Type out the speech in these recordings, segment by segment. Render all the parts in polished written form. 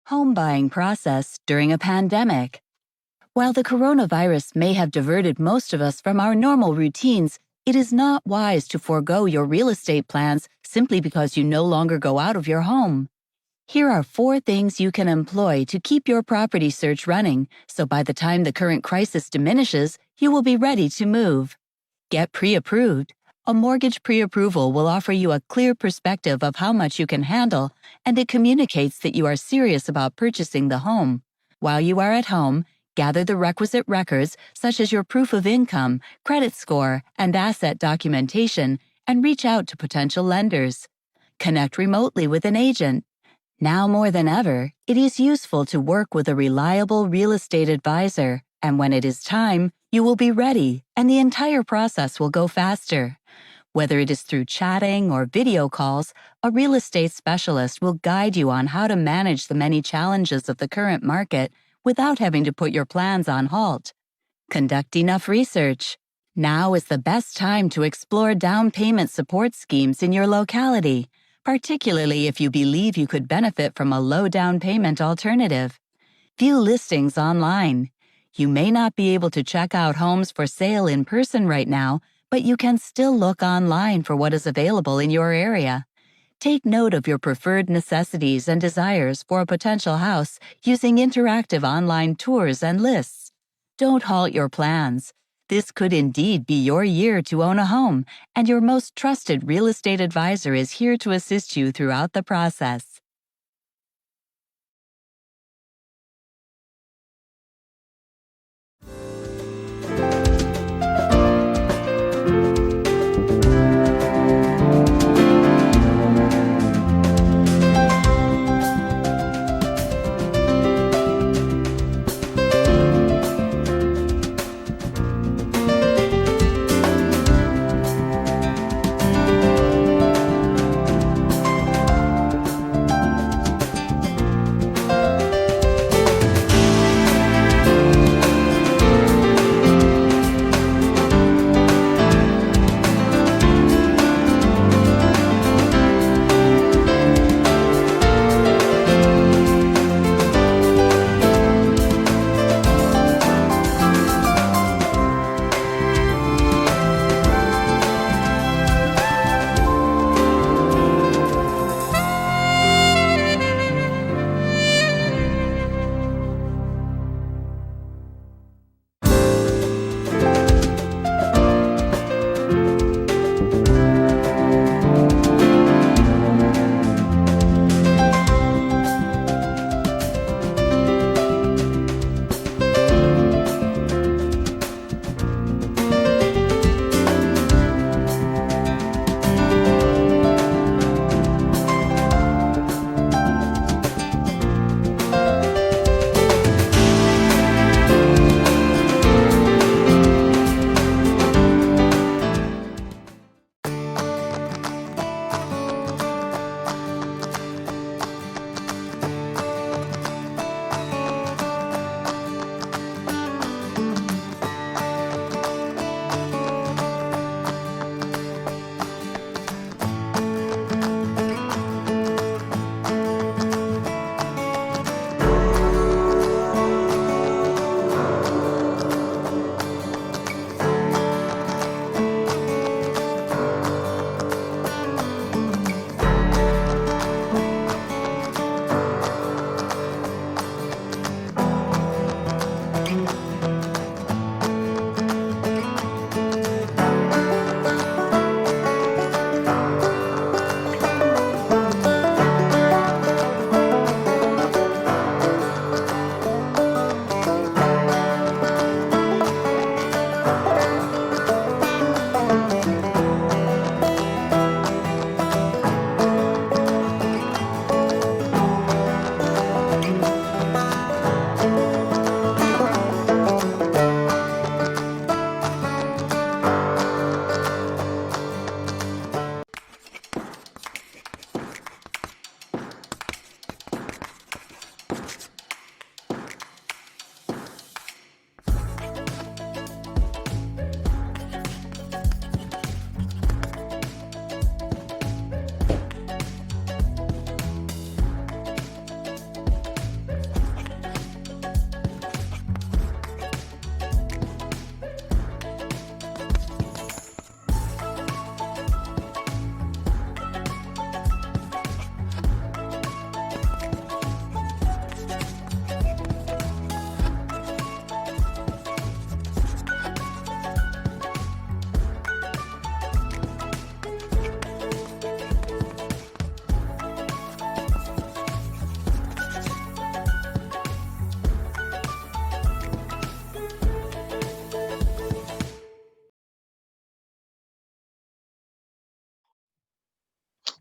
Home buying process during a pandemic. While the coronavirus may have diverted most of us from our normal routines, it is not wise to forego your real estate plans simply because you no longer go out of your home. Here are 4 things you can employ to keep your property search running, so by the time the current crisis diminishes, you will be ready to move. Get pre-approved. A mortgage pre-approval will offer you a clear perspective of how much you can handle, and it communicates that you are serious about purchasing the home. While you are at home, gather the requisite records such as your proof of income, credit score, and asset documentation, and reach out to potential lenders. Connect remotely with an agent. Now more than ever, it is useful to work with a reliable real estate advisor, and when it is time, you will be ready and the entire process will go faster. Whether it is through chatting or video calls, a real estate specialist will guide you on how to manage the many challenges of the current market without having to put your plans on halt. Conduct enough research. Now is the best time to explore down payment support schemes in your locality, particularly if you believe you could benefit from a low down payment alternative. View listings online. You may not be able to check out homes for sale in person right now, but you can still look online for what is available in your area. Take note of your preferred necessities and desires for a potential house using interactive online tours and lists. Don't halt your plans. This could indeed be your year to own a home, and your most trusted real estate advisor is here to assist you throughout the process.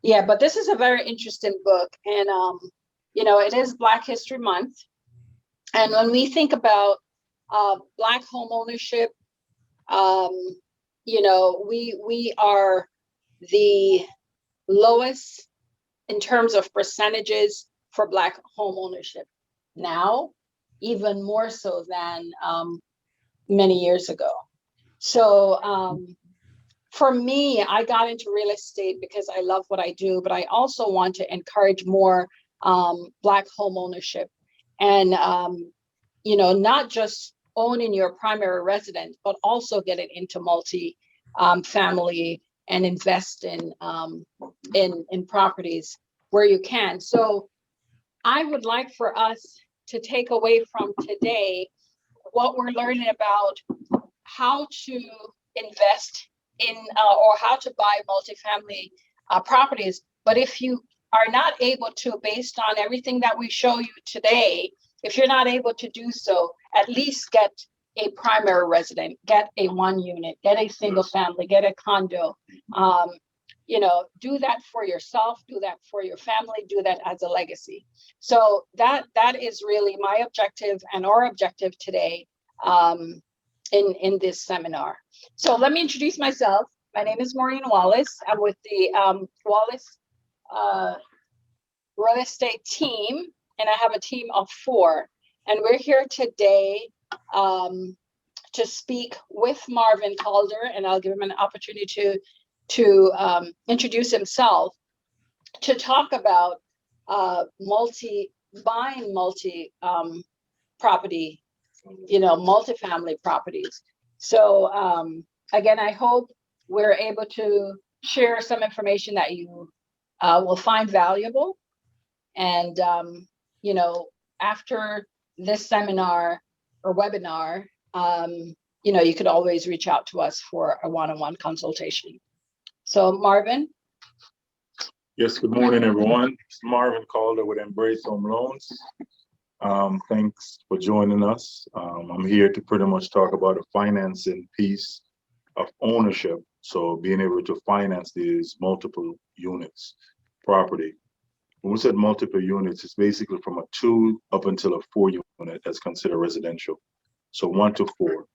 Yeah, but this is a very interesting book, and it is Black History Month, and when we think about Black home ownership, we are the lowest in terms of percentages for Black home ownership now, even more so than many years ago. So for me, I got into real estate because I love what I do, but I also want to encourage more Black home ownership, and not just owning your primary residence, but also getting into multi family and invest in properties where you can. So I would like for us to take away from today what we're learning about how to invest in or how to buy multifamily properties. But if you are not able to, based on everything that we show you today, if you're not able to do so, at least get a primary resident, get a one unit, get a single family, get a condo. Do that for yourself, do that for your family, do that as a legacy. So that is really my objective and our objective today in this seminar. So let me introduce myself. My name is Moreen Wallace. I'm with the Wallace real estate team, and I have a team of 4. And we're here today to speak with Marvin Calder, and I'll give him an opportunity to introduce himself, to talk about buying multi property, multifamily properties. So again, I hope we're able to share some information that you will find valuable. And after this seminar or webinar, you could always reach out to us for a one-on-one consultation. So Marvin. Yes, good morning, everyone. It's Marvin Calder with Embrace Home Loans. Thanks for joining us. I'm here to pretty much talk about the financing piece of ownership. So being able to finance these multiple units property. When we said multiple units, it's basically from a 2 up until a 4 unit that's considered residential. So 1 to 4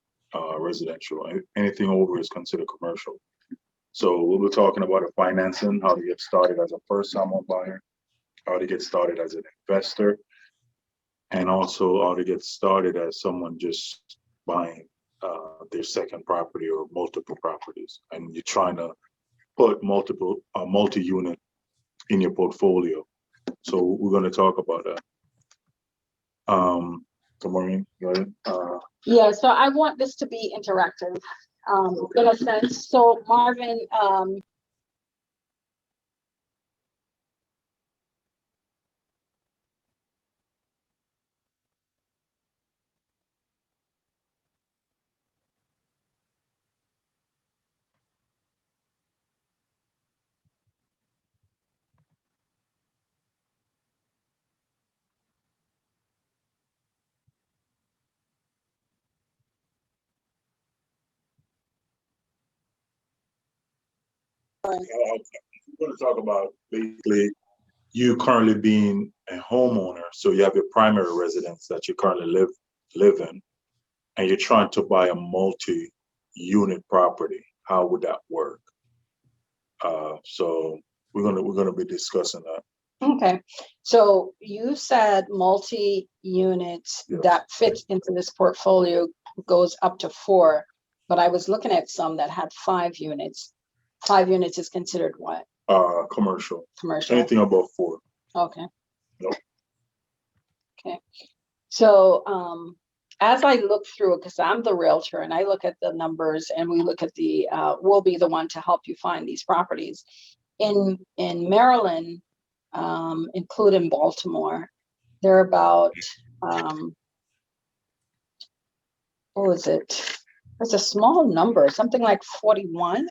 residential. Anything over is considered commercial. So we'll be talking about the financing, how to get started as a first-time home buyer, how to get started as an investor, and also how to get started as someone just buying their second property or multiple properties, and you're trying to put multi-unit in your portfolio. So we're going to talk about that. So Moreen, go ahead. Yeah, so I want this to be interactive in a sense. So Marvin, We're going to talk about basically you currently being a homeowner. So you have your primary residence that you currently live in, and you're trying to buy a multi-unit property. How would that work? So we're gonna be discussing that. okay. So you said multi-units that fit into this portfolio goes up to 4, but I was looking at some that had 5 units. 5 units is considered what? Commercial. Commercial. Anything above 4. Okay. Nope. Okay. So as I look through it, because I'm the realtor and I look at the numbers and we look at we'll be the one to help you find these properties. In Maryland, including Baltimore, they're about, what was it? It's a small number, something like 41.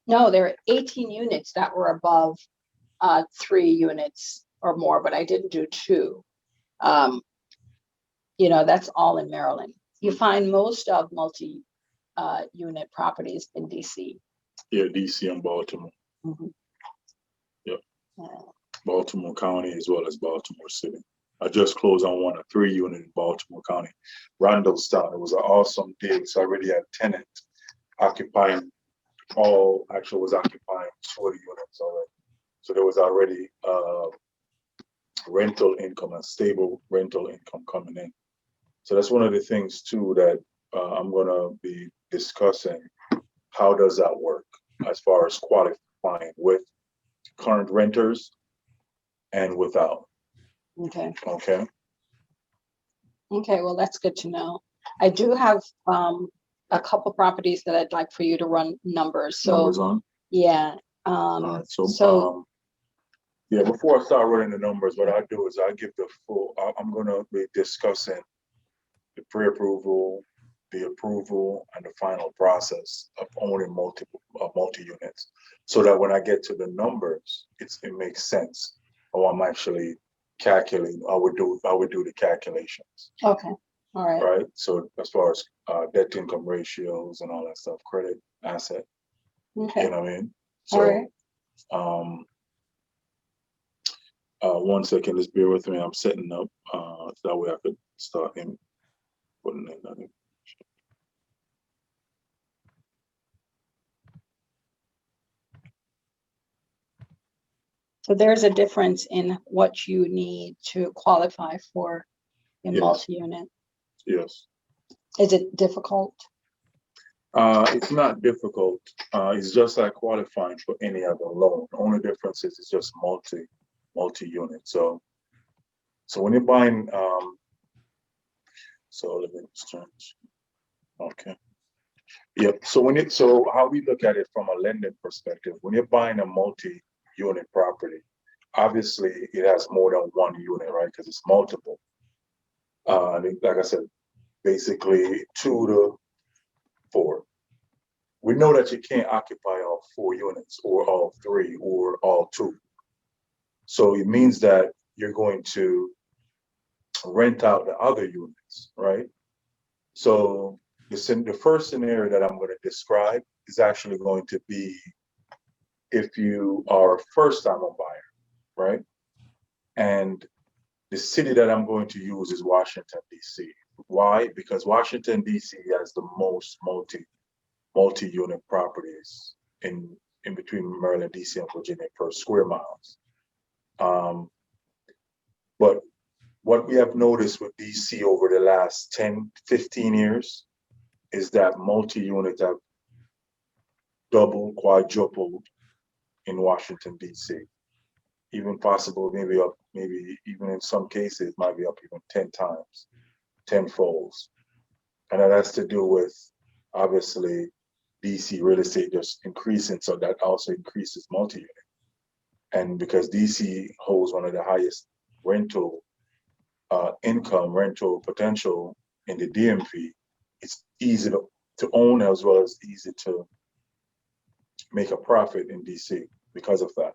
No, there are 18 units that were above 3 units or more, but I didn't do 2. That's all in Maryland. You find most of multi-unit properties in DC. Yeah, DC and Baltimore. Mm-hmm. Baltimore County as well as Baltimore City. I just closed on one, a 3-unit in Baltimore County, Randallstown. It was an awesome deal. So I already had tenants occupying was occupying 2 of the units already. So there was already rental income, a stable rental income coming in. So that's one of the things too that I'm gonna be discussing. How does that work as far as qualifying with current renters and without? Okay. Okay. Okay, well, that's good to know. I do have a couple properties that I'd like for you to run numbers. So Numbers on. yeah. All right. So Yeah, before I start running the numbers, what I do is I give the full. I'm gonna be discussing the pre-approval, the approval, and the final process of owning multi units, so that when I get to the numbers, it makes sense. Oh, I'm actually calculating. I would do the calculations. okay. All right. Right. So as far as debt to income ratios and all that stuff, credit, asset, Okay. you know what I mean? So, all right. 1 second, just bear with me. I'm setting up so that way I could start in putting in that. So there's a difference in what you need to qualify for a Yes. multi-unit. Yes. Is it difficult? It's not difficult. It's just like qualifying for any other loan. The only difference is it's just multi-unit. So when you're buying, so let me change. Okay. Yep. So how we look at it from a lending perspective, when you're buying a multi-unit property, obviously it has more than one unit, right? Because it's multiple. I think, like I said, basically 2 to 4. We know that you can't occupy all 4 units or all 3 or all 2. So it means that you're going to rent out the other units, right? So the first scenario that I'm going to describe is actually going to be if you are a first-time home buyer, right? And the city that I'm going to use is Washington, D.C. Why? Because Washington, D.C. has the most multi-unit properties in between Maryland, D.C. and Virginia per square miles. But what we have noticed with DC over the last 10, 15 years is that multi-units have doubled, quadrupled in Washington, DC. Even possible, maybe even in some cases, might be up even 10 times, 10 folds. And that has to do with, obviously, DC real estate just increasing, so that also increases multi-unit. And because DC holds one of the highest rental rental potential in the DMV, it's easy to own as well as easy to make a profit in DC because of that,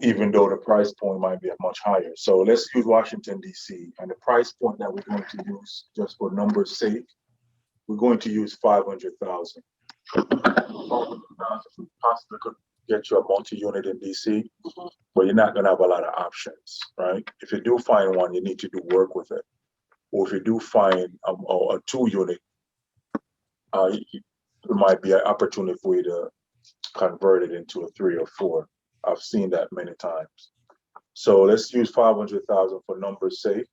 even though the price point might be much higher. So let's use Washington, DC, and the price point that we're going to use, just for numbers' sake, we're going to use 500,000. 500,000 possibly could get you a multi-unit in DC, but you're not going to have a lot of options, right? If you do find one, you need to do work with it. Or if you do find a 2-unit, it might be an opportunity for you to convert it into a 3 or 4. I've seen that many times. So let's use 500,000 for numbers' sake,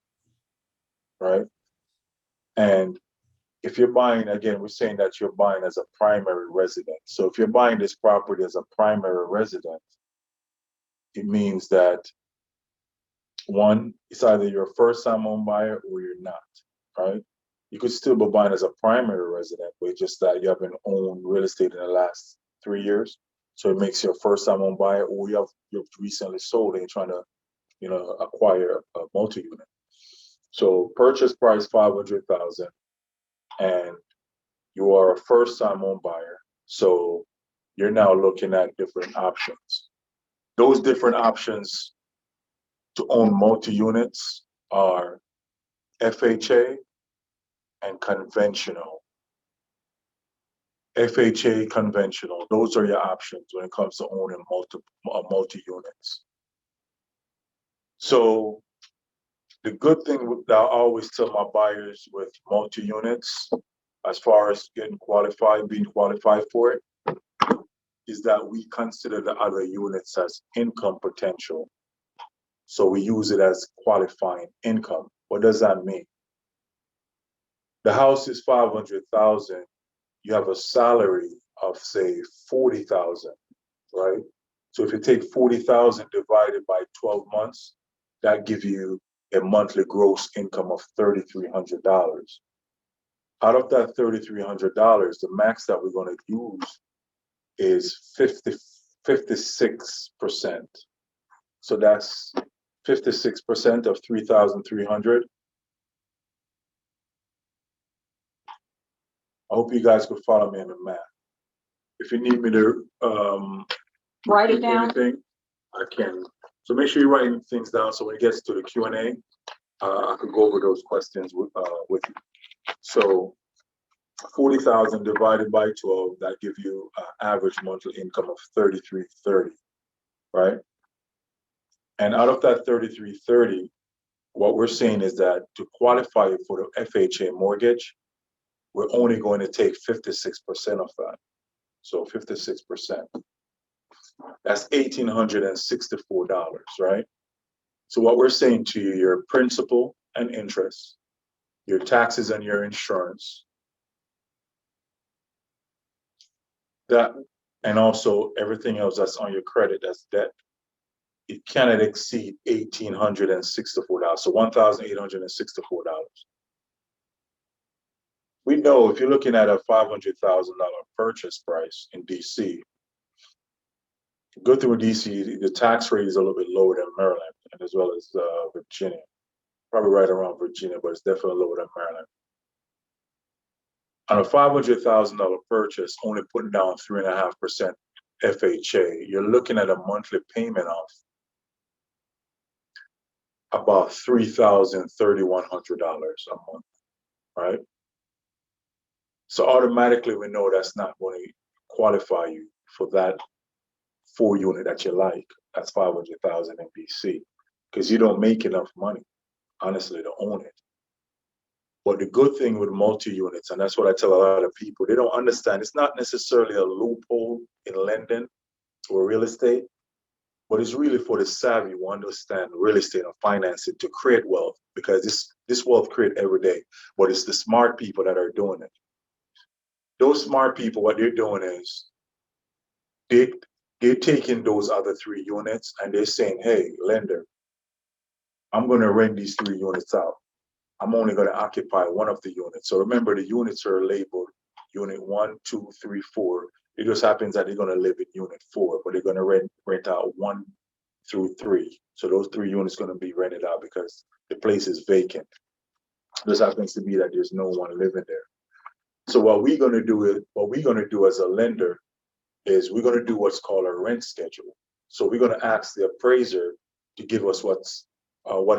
right? And if you're buying, again, we're saying that you're buying as a primary resident. So if you're buying this property as a primary resident, it means that, one, it's either you're a first-time home buyer or you're not, right? You could still be buying as a primary resident, but it's just that you haven't owned real estate in the last 3 years. So it makes you a first-time home buyer, or you've recently sold and you're trying to, acquire a multi-unit. So purchase price 500,000, and you are a first-time home buyer. So you're now looking at different options. Those different options to own multi-units are FHA and conventional. FHA, conventional, those are your options when it comes to owning multi-units. So the good thing that I always tell my buyers with multi-units, as far as getting qualified, being qualified for it, is that we consider the other units as income potential. So we use it as qualifying income. What does that mean? The house is 500,000. You have a salary of say 40,000, right? So if you take 40,000 divided by 12 months, that gives you a monthly gross income of $3,300. Out of that $3,300, the max that we're going to use is 56%. So that's 56% of 3,300. I hope you guys could follow me in the math. If you need me to Write it down. anything, I can. So make sure you're writing things down so when it gets to the Q&A, I could go over those questions with you. So 40,000 divided by 12, that gives you an average monthly income of 3,330, right? And out of that 3,330, what we're saying is that to qualify for the FHA mortgage, we're only going to take 56% of that. So 56%. That's $1,864, right? So what we're saying to you, your principal and interest, your taxes and your insurance, that, and also everything else that's on your credit, that's debt, it cannot exceed $1,864. So $1,864. We know if you're looking at a $500,000 purchase price in DC, go through DC, the tax rate is a little bit lower than Maryland and as well as Virginia. Probably right around Virginia, but it's definitely lower than Maryland. On a $500,000 purchase, only putting down 3.5% FHA, you're looking at a monthly payment of about $3,3100 a month, right? So automatically we know that's not going to qualify you for that 4-unit that you like. That's 500,000 in BC because you don't make enough money, honestly, to own it. But the good thing with multi-units, and that's what I tell a lot of people, they don't understand, it's not necessarily a loophole in lending or real estate, but it's really for the savvy who understand real estate and financing to create wealth, because this wealth created every day, but it's the smart people that are doing it. Those smart people, what they're doing is they're taking those other 3 units and they're saying, hey, lender, I'm going to rent these 3 units out. I'm only going to occupy one of the units. So remember, the units are labeled unit 1, 2, 3, 4. It just happens that they're going to live in unit 4, but they're going to rent out 1 through 3. So those 3 units are going to be rented out because the place is vacant. It just happens to be that there's no one living there. So what we're going to do as a lender is we're going to do what's called a rent schedule. So we're going to ask the appraiser to give us what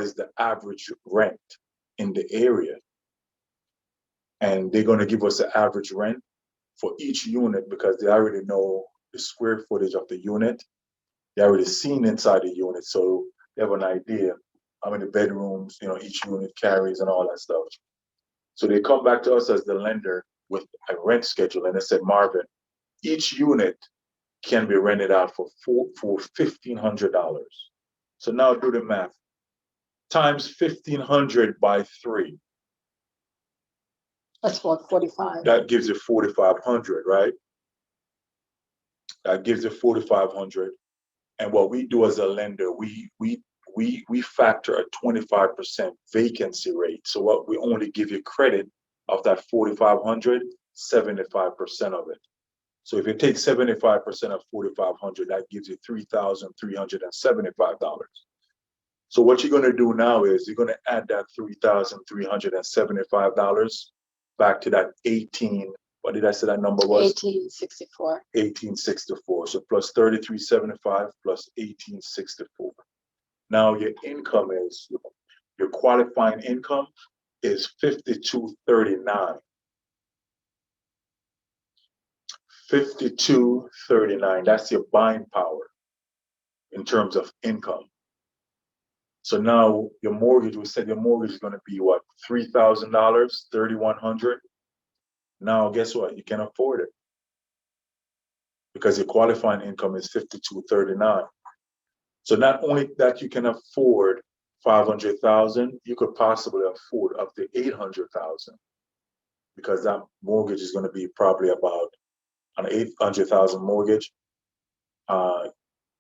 is the average rent in the area. And they're going to give us the average rent for each unit because they already know the square footage of the unit. They already seen inside the unit. So they have an idea how many bedrooms, each unit carries and all that stuff. So they come back to us as the lender with a rent schedule and they said, Marvin, each unit can be rented out for $1,500. So now do the math. Times 1,500 by 3. That's what, 45. That gives you 4,500, right? That gives you 4,500. And what we do as a lender, we factor a 25% vacancy rate. So what we only give you credit of that 4,500, 75% of it. So if you take 75% of 4,500, that gives you $3,375. So what you're going to do now is you're going to add that $3,375 back to that 18. What did I say that number was? 1864. 1864. So plus 3,375 plus 1864. Now your income is, your qualifying income is 5,239. 5,239. That's your buying power in terms of income. So now your mortgage, we said your mortgage is going to be what, $3,000, $3,100. Now guess what? You can afford it because your qualifying income is $5,239. So not only that you can afford $500,000, you could possibly afford up to $800,000 because that mortgage is going to be probably about an $800,000 mortgage.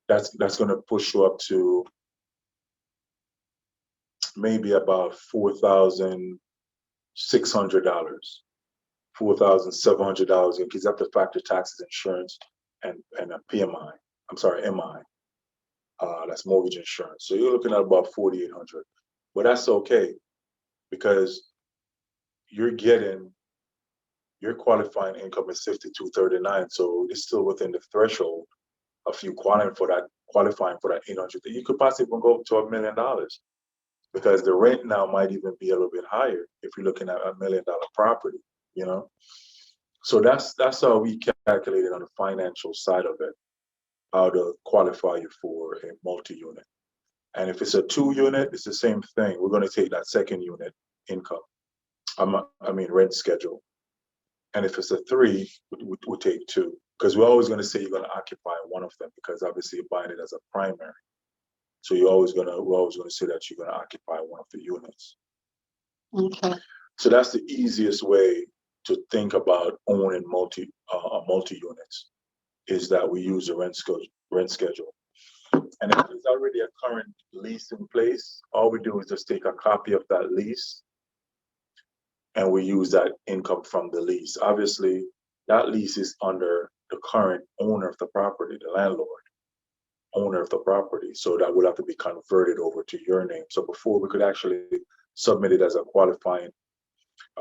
That's going to push you up to maybe about $4,600, $4,700 because you have to factor taxes, insurance, and a PMI. I'm sorry, MI. That's mortgage insurance. So you're looking at about $4,800, but that's okay because your qualifying income is $5,239, so it's still within the threshold of you qualifying for that $800. You could possibly go up to $1 million because the rent now might even be a little bit higher if you're looking at $1 million property. So that's how we calculate it on the financial side of it, how to qualify you for a multi-unit. And if it's a 2-unit, it's the same thing. We're going to take that second unit income. Rent schedule. And if it's a 3, we'll take 2. Because we're always going to say you're going to occupy one of them because obviously you're buying it as a primary. So we're always going to say that you're going to occupy one of the units. Okay. So that's the easiest way to think about owning multi-units is that we use a rent schedule. And if there's already a current lease in place, all we do is just take a copy of that lease and we use that income from the lease. Obviously, that lease is under the current owner of the property, the landlord, owner of the property. So that would have to be converted over to your name. So before we could actually submit it as a qualifying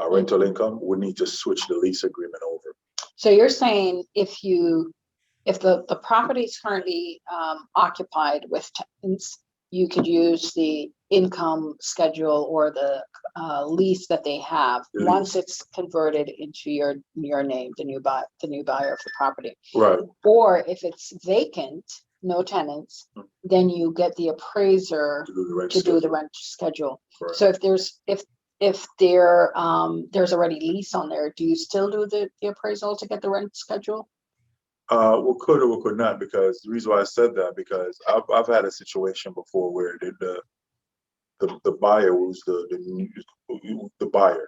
rental income, we need to switch the lease agreement over. So you're saying if the property is currently occupied with tenants, you could use the income schedule or the lease that they have once it's converted into your name, the new buyer of the property. Right. Or if it's vacant, no tenants, then you get the appraiser to do the rent schedule. Correct. So if there's already lease on there, do you still do the appraisal to get the rent schedule? We could or we could not, because the reason why I said that, because I've had a situation before where the buyer who's the buyer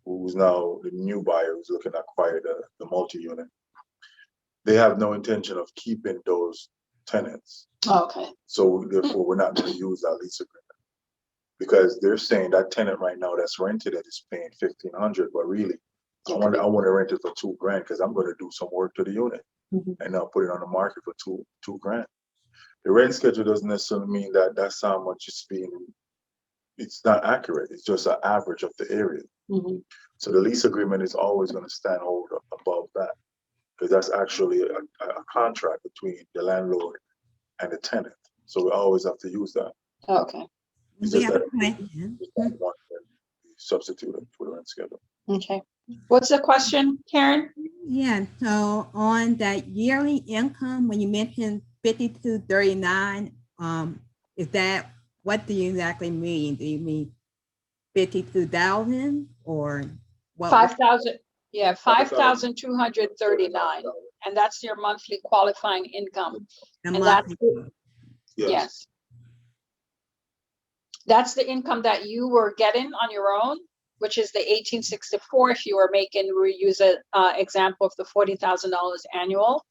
who's now the new buyer who's looking to acquire the multi-unit, they have no intention of keeping those tenants. Okay. So therefore we're not going to use that lease agreement because they're saying that tenant right now that's rented it is paying $1,500, but really I want to rent it for $2,000 because I'm going to do some work to the unit. And I'll put it on the market for $2,000. The rent schedule doesn't necessarily mean that that's how much it's not accurate. It's just an average of the area. So the lease agreement is always going to stand above that because that's actually a contract between the landlord and the tenant. So we always have to use that. Okay. It's We just have a that question. one substituted for the rent schedule. Okay. What's the question, Karen? Yeah, so on that yearly income, when you mentioned 5,239, is that, what do you exactly mean? Do you mean 52,000 or what? 5,000. Yeah, 5,239, and that's your monthly qualifying income. The And that's monthly? yes. That's the income that you were getting on your own, which is the 1864. If you were making, we use an example of the $40,000 annual,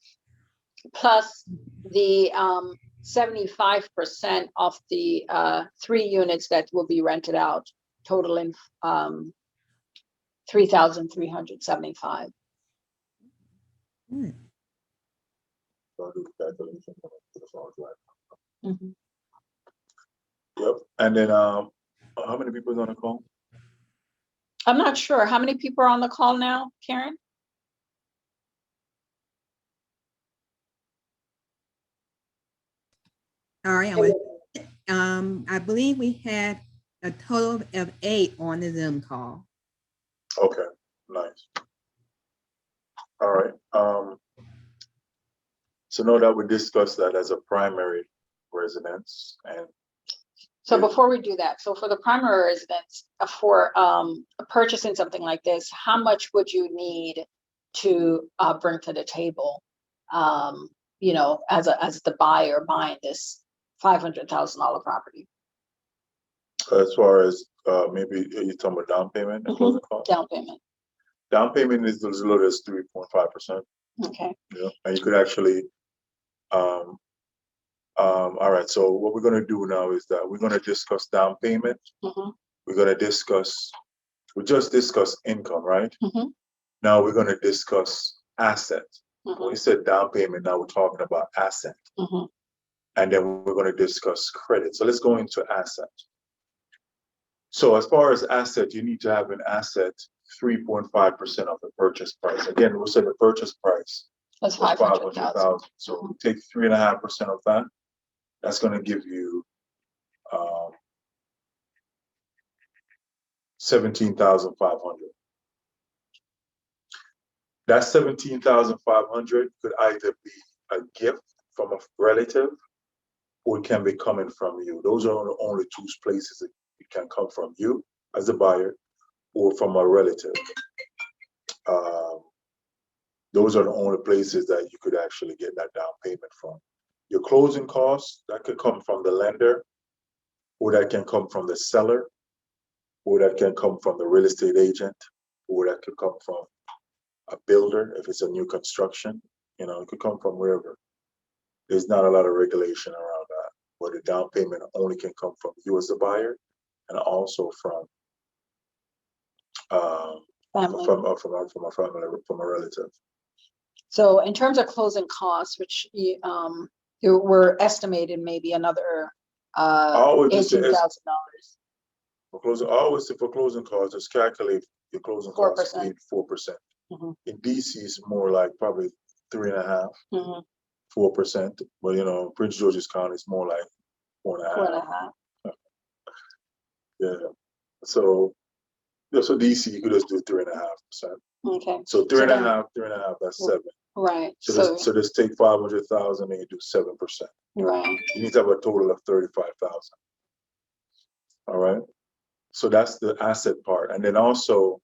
plus the 75% of the 3 units that will be rented out, totaling 3,375. Yep. And then how many people is on the call? I'm not sure. How many people are on the call now, Karen? Sorry, I believe we had a total of 8 on the Zoom call. Okay, nice. All right. So know that we discussed that as a primary residence, and So before we do that, so for the primary residence, for purchasing something like this, how much would you need to bring to the table? You know, as the buyer buying this $500,000 property. As far as maybe you're talking about down payment and closing costs? Down payment. Down payment is as low as 3.5%. Okay. Yeah, and you could actually, all right, so what we're gonna do now is that we're gonna discuss down payment. We're gonna discuss, we just discussed income, right? Now we're gonna discuss asset. When you said down payment, now we're talking about asset. And then we're gonna discuss credit. So let's go into asset. So as far as asset, you need to have an asset 3.5% of the purchase price. Again, we said the purchase price That's was 500,000. 500,000. So we take 3.5% of that. That's going to give you 17,500. That 17,500 could either be a gift from a relative, or it can be coming from you. Those are the only two places that it can come from: you as a buyer, or from a relative. Those are the only places that you could actually get that down payment from. Your closing costs, that could come from the lender, or that can come from the seller, or that can come from the real estate agent, or that could come from a builder if it's a new construction. You know, it could come from wherever. There's not a lot of regulation around that, but the down payment only can come from you as a buyer, and also from Family. from a family, from a relative. So in terms of closing costs, which were estimated maybe another $18,000. For closing, always for closing costs, just calculate your closing costs 4%. In DC, it's more like probably 3.5%, 4%. But you know, Prince George's County is more like 4.5%. Yeah. So DC, you could just do 3.5%. Okay. So 3.5, that's 7. Right. So just take 500,000 and you do 7%. Right. You need to have a total of 35,000. All right. So that's the asset part, and then also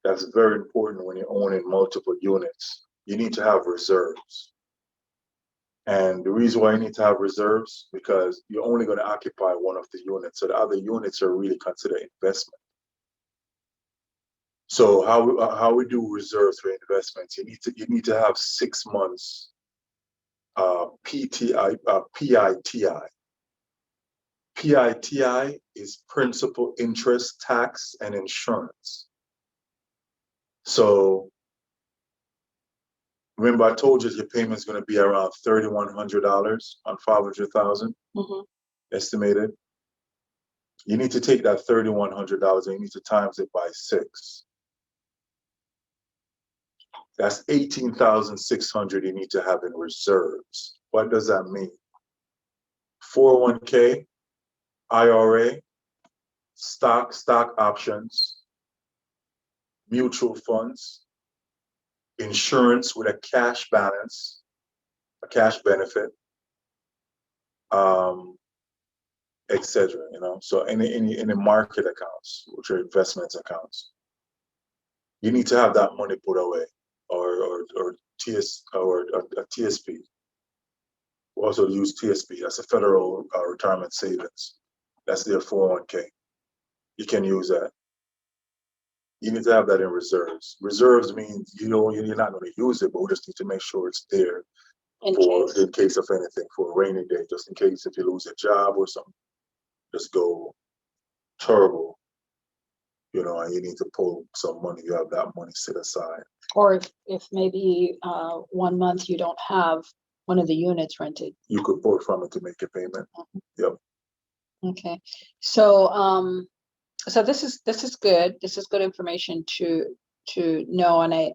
that's very important when you're owning multiple units. You need to have reserves. And the reason why you need to have reserves, because you're only going to occupy one of the units. So the other units are really considered investment. So how we do reserves for investments, you need to have 6 months PITI. PITI is principal, interest, tax, and insurance. So remember, I told you your payment is going to be around $3,100 on 500,000 estimated. You need to take that $3,100 and you need to times it by 6. That's 18,600 you need to have in reserves. What does that mean? 401k, IRA, stock options, mutual funds, insurance with a cash balance, a cash benefit, etc. You know, so any market accounts, which are investments accounts, you need to have that money put away, or a TSP. We also use TSP. That's a federal retirement savings. That's their 401k. You can use that. You need to have that in reserves. Reserves means you're not going to use it, but we just need to make sure it's there in case of anything, for a rainy day, just in case if you lose a job or something, just go terrible, you know, and you need to pull some money. You have that money set aside. Or if maybe 1 month you don't have one of the units rented, you could pull from it to make a payment. Yep. Okay. So so this is good. This is good information to know. And a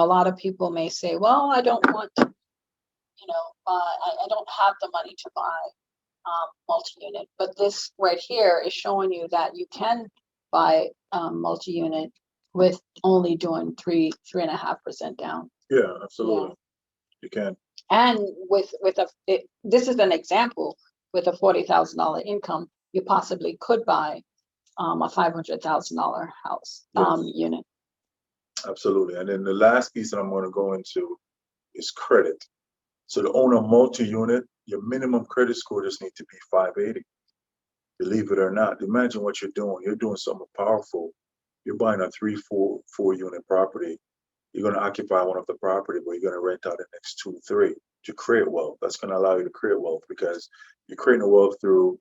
lot of people may say, well, I don't want to, I don't have the money to buy multi-unit, but this right here is showing you that you can buy multi-unit with only doing 3.5% down. Yeah, absolutely. Yeah. You can. And with this is an example, with a $40,000 income, you possibly could buy a $500,000 house unit. Absolutely. And then the last piece that I'm going to go into is credit. So to own a multi-unit, your minimum credit score just needs to be 580. Believe it or not, imagine what you're doing. You're doing something powerful. You're buying a 4 unit property. You're going to occupy one of the property, but you're going to rent out the next 2, 3 to create wealth. That's going to allow you to create wealth because you're creating a wealth through,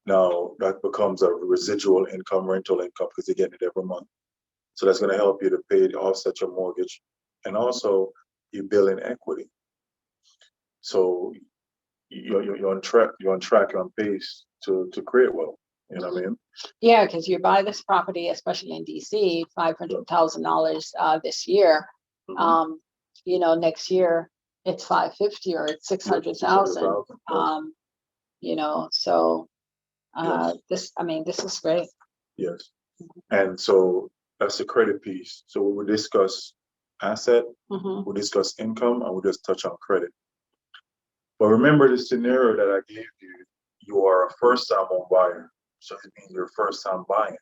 now that becomes a residual income, rental income, because you're getting it every month. So that's going to help you to pay to offset your mortgage. And also you're building equity. So you're on track, you're on pace to create wealth. You know what I mean? Yeah, because you buy this property, especially in DC, $500,000 this year. Mhm. You know, next year it's 550 or it's 600,000. You know, so Yes. this is great. Yes. And so that's the credit piece. So we will discuss asset, Mhm. we'll discuss income, and we'll just touch on credit. But remember the scenario that I gave you, you are a first-time home buyer. So it means you're first-time buying.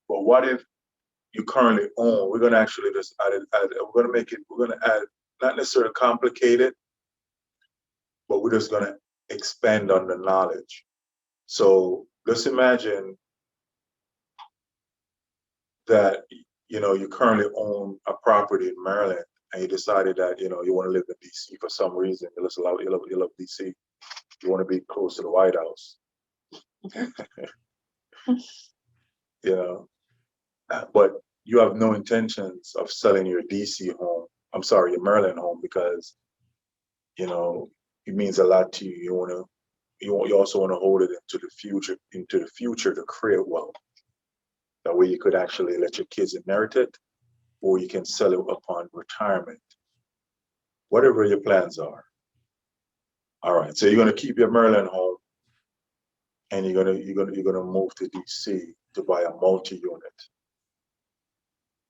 But what if you currently own? We're gonna actually just we're gonna add, not necessarily complicate it, but we're just gonna expand on the knowledge. So let's imagine that you currently own a property in Maryland and you decided that you want to live in DC for some reason. You love DC. You want to be close to the White House. But you have no intentions of selling your DC home. I'm sorry, your Maryland home, because it means a lot to you. You also want to hold it into the future to create wealth. That way you could actually let your kids inherit it, or you can sell it upon retirement. Whatever your plans are. All right, so you're gonna keep your Maryland home, and you're gonna move to DC to buy a multi-unit,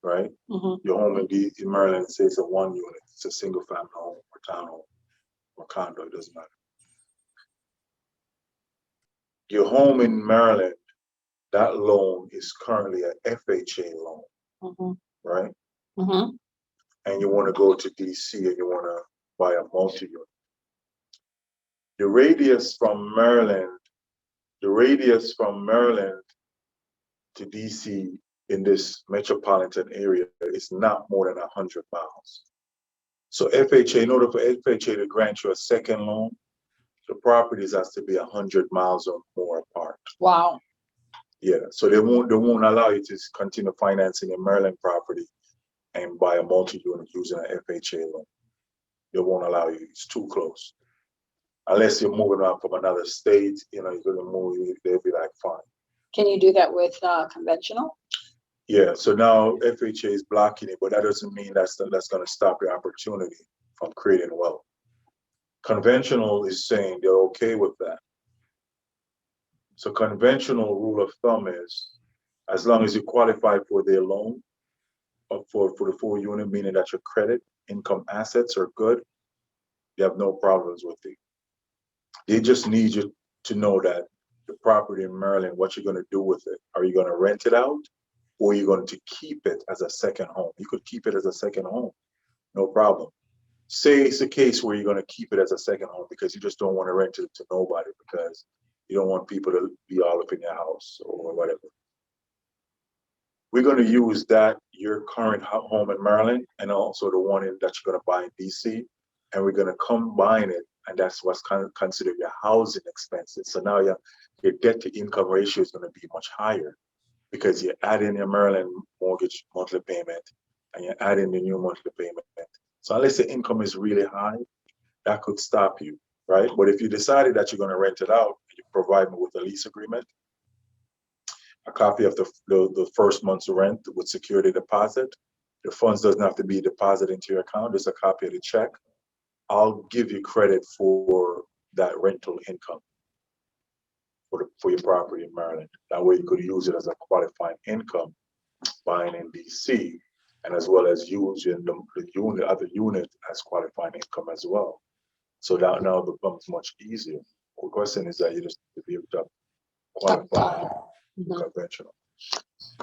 right? Mhm. Your home in Maryland, say it's a 1 unit, it's a single family home or townhome or condo, it doesn't matter. Your home in Maryland, that loan is currently an FHA loan, Mhm. right? Mhm. And you want to go to DC and you want to buy a multi-unit. The radius from Maryland to DC in this metropolitan area is not more than 100 miles. So FHA, in order for FHA to grant you a second loan, the properties has to be 100 miles or more apart. Wow. Yeah, so they won't allow you to continue financing a Maryland property and buy a multi-unit using an FHA loan. They won't allow you, it's too close. Unless you're moving out from another state, you're gonna move, they'll be like, fine. Can you do that with conventional? Yeah, so now FHA is blocking it, but that doesn't mean that's gonna stop your opportunity from creating wealth. Conventional is saying they're okay with that. So conventional rule of thumb is, as long as you qualify for their loan, for the 4 unit, meaning that your credit, income, assets are good, you have no problems with it. They just need you to know that the property in Maryland, what you're going to do with it. Are you going to rent it out, or are you going to keep it as a second home? You could keep it as a second home, no problem. Say it's a case where you're going to keep it as a second home because you just don't want to rent it to nobody because you don't want people to be all up in your house or whatever. We're going to use that, your current home in Maryland, and also the one that you're going to buy in DC, and we're going to combine it, and that's what's considered your housing expenses. So now your debt to income ratio is going to be much higher because you're adding your Maryland mortgage monthly payment, and you're adding the new monthly payment. So unless the income is really high, that could stop you, right? But if you decided that you're going to rent it out, you provide me with a lease agreement, a copy of the first month's rent with security deposit. The funds doesn't have to be deposited into your account, just a copy of the check. I'll give you credit for that rental income for your property in Maryland. That way you could use it as a qualifying income buying in DC, and as well as using the other unit as qualifying income as well. So that now becomes much easier. The question is that you just have to be able to qualify Mhm. conventional.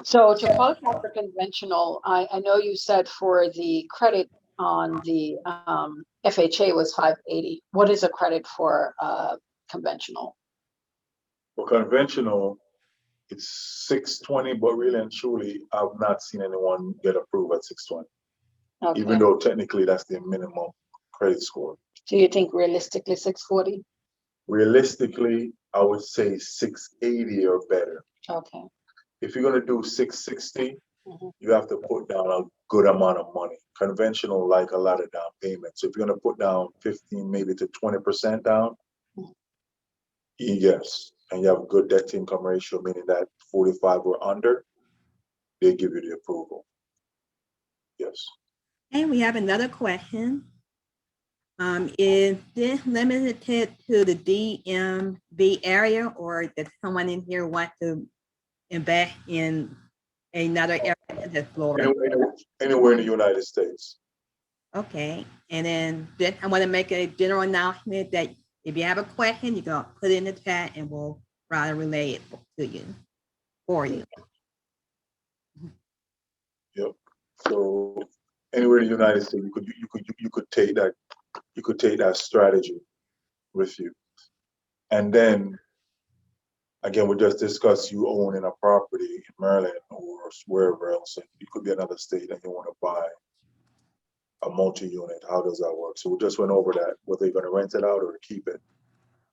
So to qualify for conventional, I know you said for the credit on the FHA was 580. What is a credit for conventional? For conventional, it's 620, but really and truly, I've not seen anyone get approved at 620, even Okay. though technically that's the minimum credit score. Do you think realistically 640? Realistically, I would say 680 or better. Okay. If you're gonna do 660, Mhm. you have to put down a good amount of money. Conventional, like a lot of down payments. So if you're gonna put down 15, maybe to 20% down, Mhm. yes, and you have a good debt to income ratio, meaning that 45 or under, they give you the approval. Yes. And we have another question. Is this limited to the DMV area, or does someone in here want to invest in another area that's Florida? Anywhere in the United States. Okay, and then I want to make a general announcement that if you have a question, you can put it in the chat and we'll try to relay it to you, for you. Yep. So anywhere in the United States, you could take that strategy with you. And then again, we just discussed you owning a property in Maryland or wherever else, and it could be another state and you want to buy a multi-unit. How does that work? So we just went over that, whether you're going to rent it out or keep it.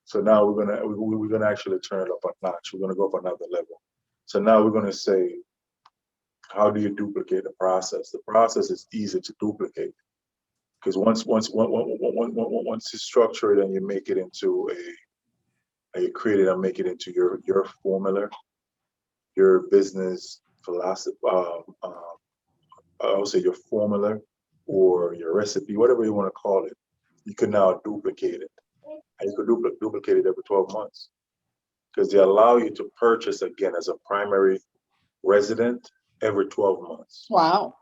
So now we're gonna actually turn it up a notch. We're gonna go up another level. So now we're gonna say, how do you duplicate the process? The process is easy to duplicate because once you structure it and you make it into you create it and make it into your formula, your business philosophy, I would say your formula or your recipe, whatever you want to call it, you can now duplicate it. And you could duplicate it every 12 months because they allow you to purchase again as a primary resident every 12 months. Wow.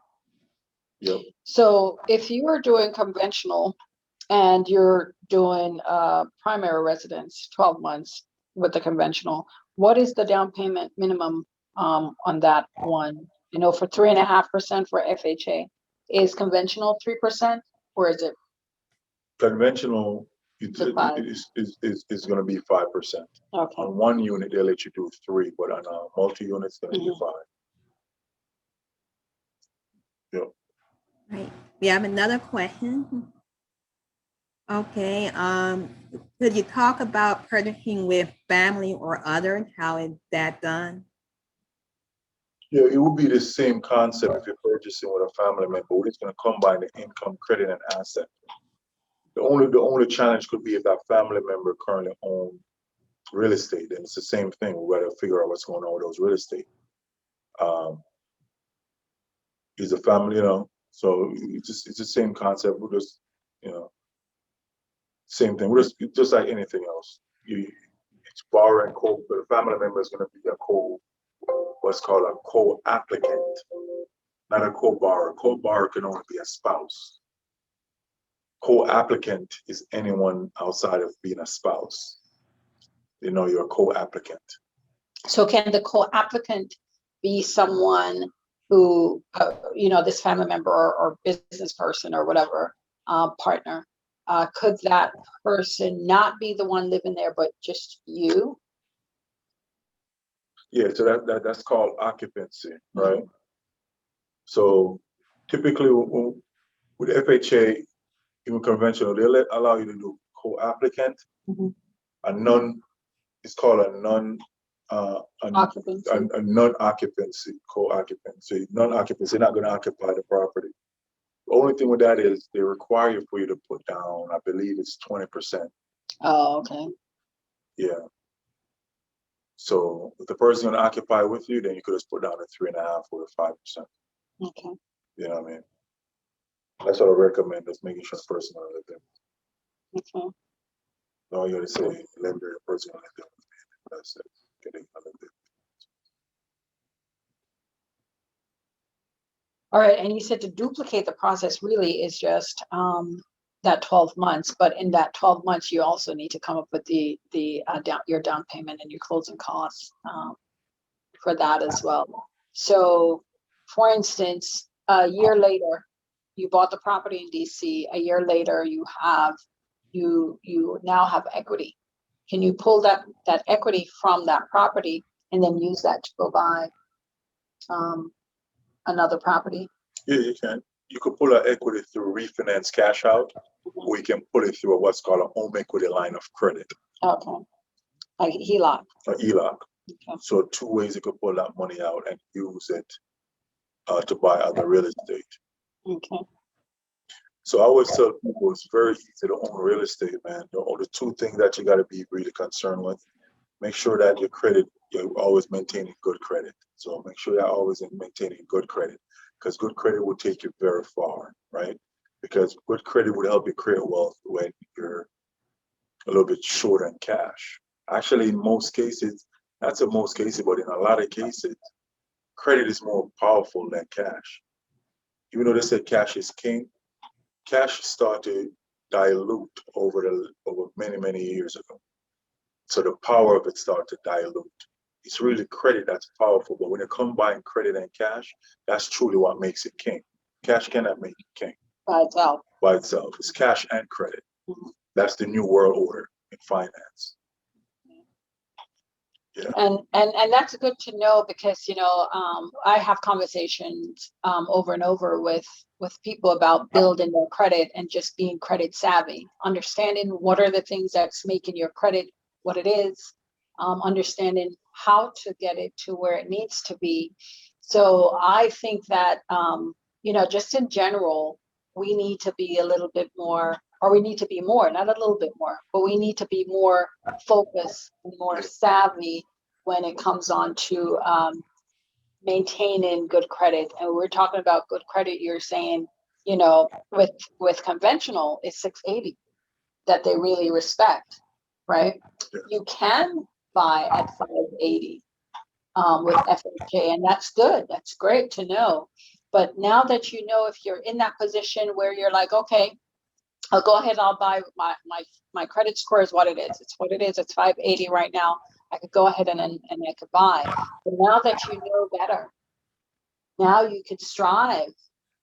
Yep. So if you are doing conventional and you're doing primary residence 12 months with the conventional, what is the down payment minimum on that one? You know, for 3.5% for FHA, is conventional 3% or is it Conventional to 5? is going to be 5%. Okay. On one unit, they'll let you do 3, but on a multi-unit, it's going to be 5. Yep. Right. We have another question. Okay. Could you talk about purchasing with family or others? How is that done? Yeah, it would be the same concept if you're purchasing with a family member. We're just going to combine the income, credit, and asset. The only challenge could be if that family member currently owns real estate, and it's the same thing. We got to figure out what's going on with those real estate. Is a family, so it's the same concept. We're just, same thing. We're just like anything else. It's borrowing co, but a family member is going to be what's called a co-applicant, not a co-borrower. Co-borrower can only be a spouse. Co-applicant is anyone outside of being a spouse. You're a co-applicant. So can the co-applicant be someone who, this family member or business person or whatever, partner, could that person not be the one living there, but just you? Yeah, so that's called occupancy, right? So typically with FHA, even conventional, they'll allow you to do co-applicant. It's called a non-occupancy, co-occupancy. Non-occupancy, they're not going to occupy the property. The only thing with that is they require for you to put down, I believe it's 20%. Oh, okay. Yeah. So if the person's going to occupy with you, then you could just put down a 3.5 or a 5%. Okay. You know what I mean? That's what I recommend, is making sure the person going to live there. Okay. No, you gotta say lender, the person going to live there. That's it. Okay, they live there. All right. And you said to duplicate the process really is just that 12 months, but in that 12 months, you also need to come up with your down payment and your closing costs for that as well. So, for instance, a year later, you bought the property in DC. A year later, you now have equity. Can you pull that equity from that property and then use that to go buy another property? Yeah, you can. You could pull our equity through refinance cash out, or you can pull it through what's called a home equity line of credit. Okay. Like HELOC. Or ELOC. Okay. So 2 ways you could pull that money out and use it to buy other real estate. Okay. So I always tell people it's very easy to own real estate, man. The 2 things that you got to be really concerned with: make sure that you're always maintaining good credit. So make sure you're always maintaining good credit, because good credit will take you very far, right? Because good credit would help you create wealth when you're a little bit short on cash. Actually, in most cases, not in most cases, but in a lot of cases, credit is more powerful than cash. Even though they say cash is king, cash started to dilute over many, many years ago. So the power of it started to dilute. It's really credit that's powerful, but when you combine credit and cash, that's truly what makes it king. Cash cannot make it king By itself. by itself. It's cash and credit. Mhm. That's the new world order in finance. Yeah. And that's good to know, because I have conversations over and over with people about building their credit and just being credit savvy, understanding what are the things that's making your credit what it is, understanding how to get it to where it needs to be. So I think that just in general, we need to be a little bit more, or we need to be more, not a little bit more, but we need to be more focused and more savvy when it comes on to maintaining good credit. And we're talking about good credit, you're saying, with conventional, it's 680 that they really respect, right? Yeah. You can buy at 580 with FHA, and that's good. That's great to know. But now that you know, if you're in that position where you're like, okay, I'll go ahead and I'll buy my credit score is what it is. It's what it is. It's 580 right now. I could go ahead and I could buy. But now that you know better, now you could strive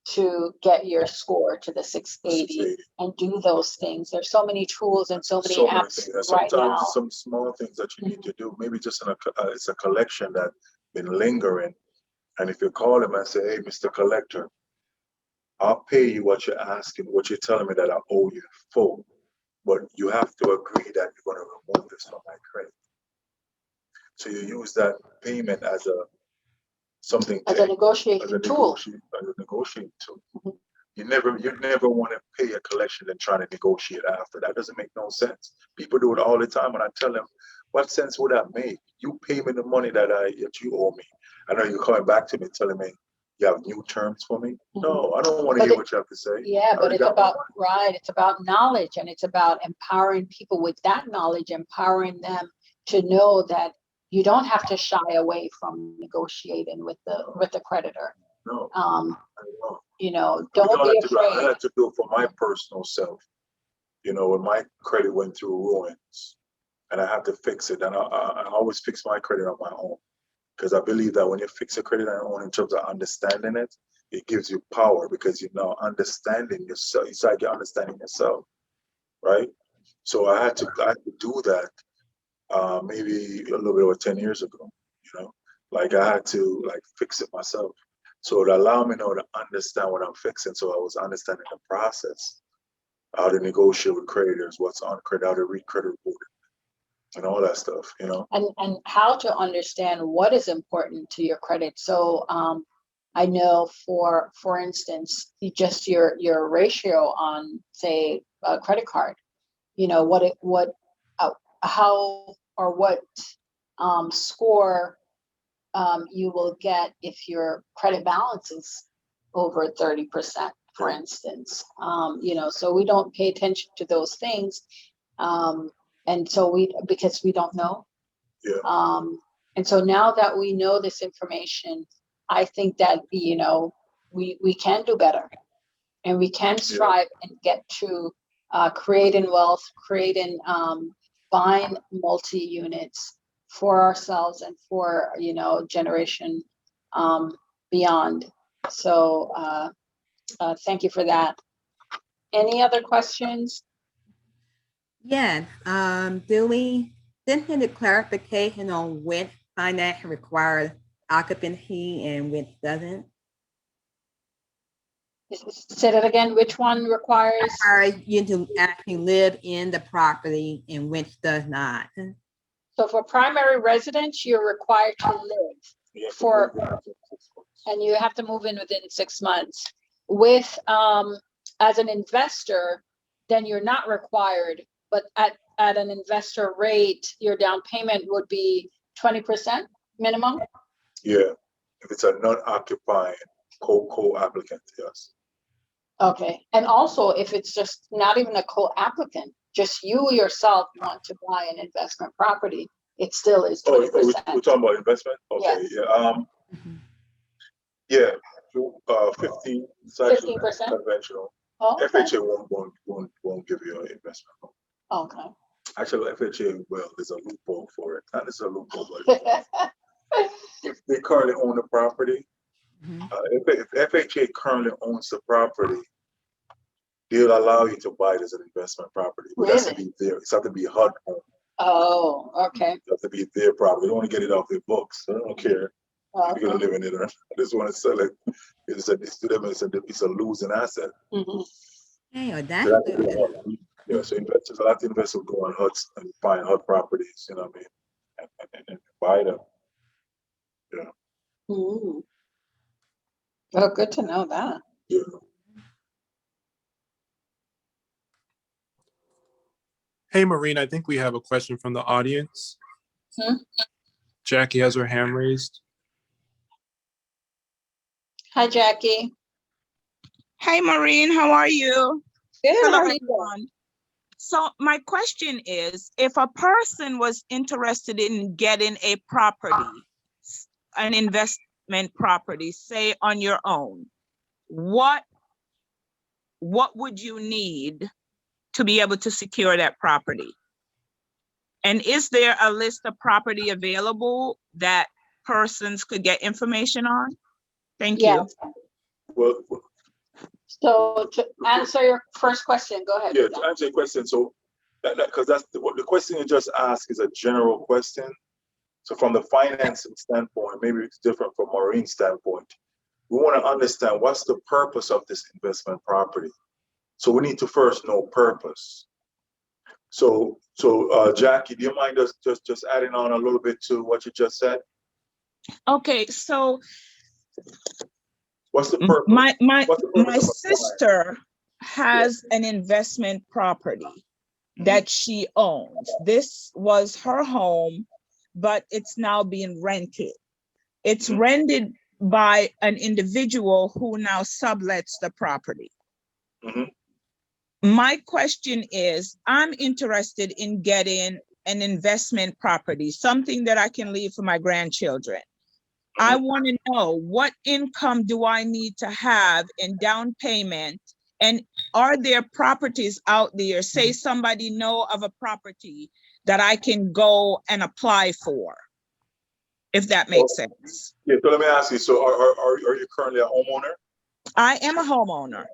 to get your score to the 680 and do those things. There's so many tools and so many apps right now. Sometimes some small things that you need to do, maybe just it's a collection that's been lingering. And if you call them and say, hey, Mr. Collector, I'll pay you what you're asking, what you're telling me that I owe you full. But you have to agree that you're going to remove this from my credit. So you use that payment as a negotiating tool. Mm-hmm. You never want to pay a collection and try to negotiate after. That doesn't make no sense. People do it all the time, and I tell them, what sense would that make? You pay me the money that you owe me. I know you're coming back to me telling me you have new terms for me. Mm-hmm. No, I don't want to hear what you have to say. Yeah, but it's about knowledge, and it's about empowering people with that knowledge, empowering them to know that you don't have to shy away from negotiating with the creditor. No. Don't be afraid. I had to do it for my personal self. When my credit went through ruins, and I had to fix it, and I always fix my credit on my own, because I believe that when you fix a credit on your own in terms of understanding it, it gives you power, because understanding yourself. It's like you're understanding yourself, right? So I had to do that. Maybe a little bit over 10 years ago, I had to fix it myself. So it allowed me to understand what I'm fixing. So I was understanding the process, how to negotiate with creditors, what's on credit, how to read credit report, and all that stuff, And how to understand what is important to your credit. So I know for instance, your ratio on, say, a credit card, how or what score you will get if your credit balance is over 30%, for instance. So we don't pay attention to those things, and so because we don't know. Yeah. And so now that we know this information, I think that we can do better, and we can strive and get to creating wealth, creating, buying multi-units for ourselves and for, generation beyond. So thank you for that. Any other questions? Yeah, do we just need a clarification on which finance requires occupancy and which doesn't? Say that again, which one requires? Requires you to actually live in the property and which does not. So for primary residence, you're required to live and you have to move in within 6 months. With, as an investor, then you're not required, but at an investor rate, your down payment would be 20% minimum. Yeah, if it's a non-occupying co-applicant, yes. Okay, and also if it's just not even a co-applicant, just you yourself want to buy an investment property, it still is 20%. We're talking about investment? Okay, Yeah. Yeah. 15% 15%? conventional. Oh, okay. FHA won't give you an investment loan. Okay. Actually, FHA, well, there's a loophole for it. Not necessarily a loophole, but if they currently own the property, if FHA currently owns the property, they'll allow you to buy it as an investment property. But it has to be there. It's have to be HUD owned. Oh, okay. It has to be their property. They don't want to get it off their books. They don't care. Okay. You're gonna live in it. I just want to sell it. It's to them. It's a losing asset. Hey, So yeah. So investors, a lot of investors go on HUDs and find HUD properties. You know what I mean, and buy them. Yeah. Well, good to know that. Yeah. Hey, Moreen, I think we have a question from the audience. Jackie has her hand raised. Hi, Jackie. Hi, Moreen. How are you? Good. Hello, How are you doing? everyone. So my question is, if a person was interested in getting a property, an investment property, say on your own, what would you need to be able to secure that property? And is there a list of property available that persons could get information on? Thank you. Well, So to answer your first question, go ahead. yeah, to answer your question, so because that's what the question you just asked is a general question. So from the financing standpoint, maybe it's different from Moreen's standpoint. We want to understand what's the purpose of this investment property. So we need to first know purpose. So Jackie, do you mind just adding on a little bit to what you just said? Okay, so What's the purpose? My sister has an investment property that she owns. This was her home, but it's now being rented. It's rented by an individual who now sublets the property. My question is, I'm interested in getting an investment property, something that I can leave for my grandchildren. I want to know, what income do I need to have in down payment? And are there properties out there, say somebody know of a property that I can go and apply for, if that makes sense? Yeah, so let me ask you, so are you currently a homeowner? I am a homeowner.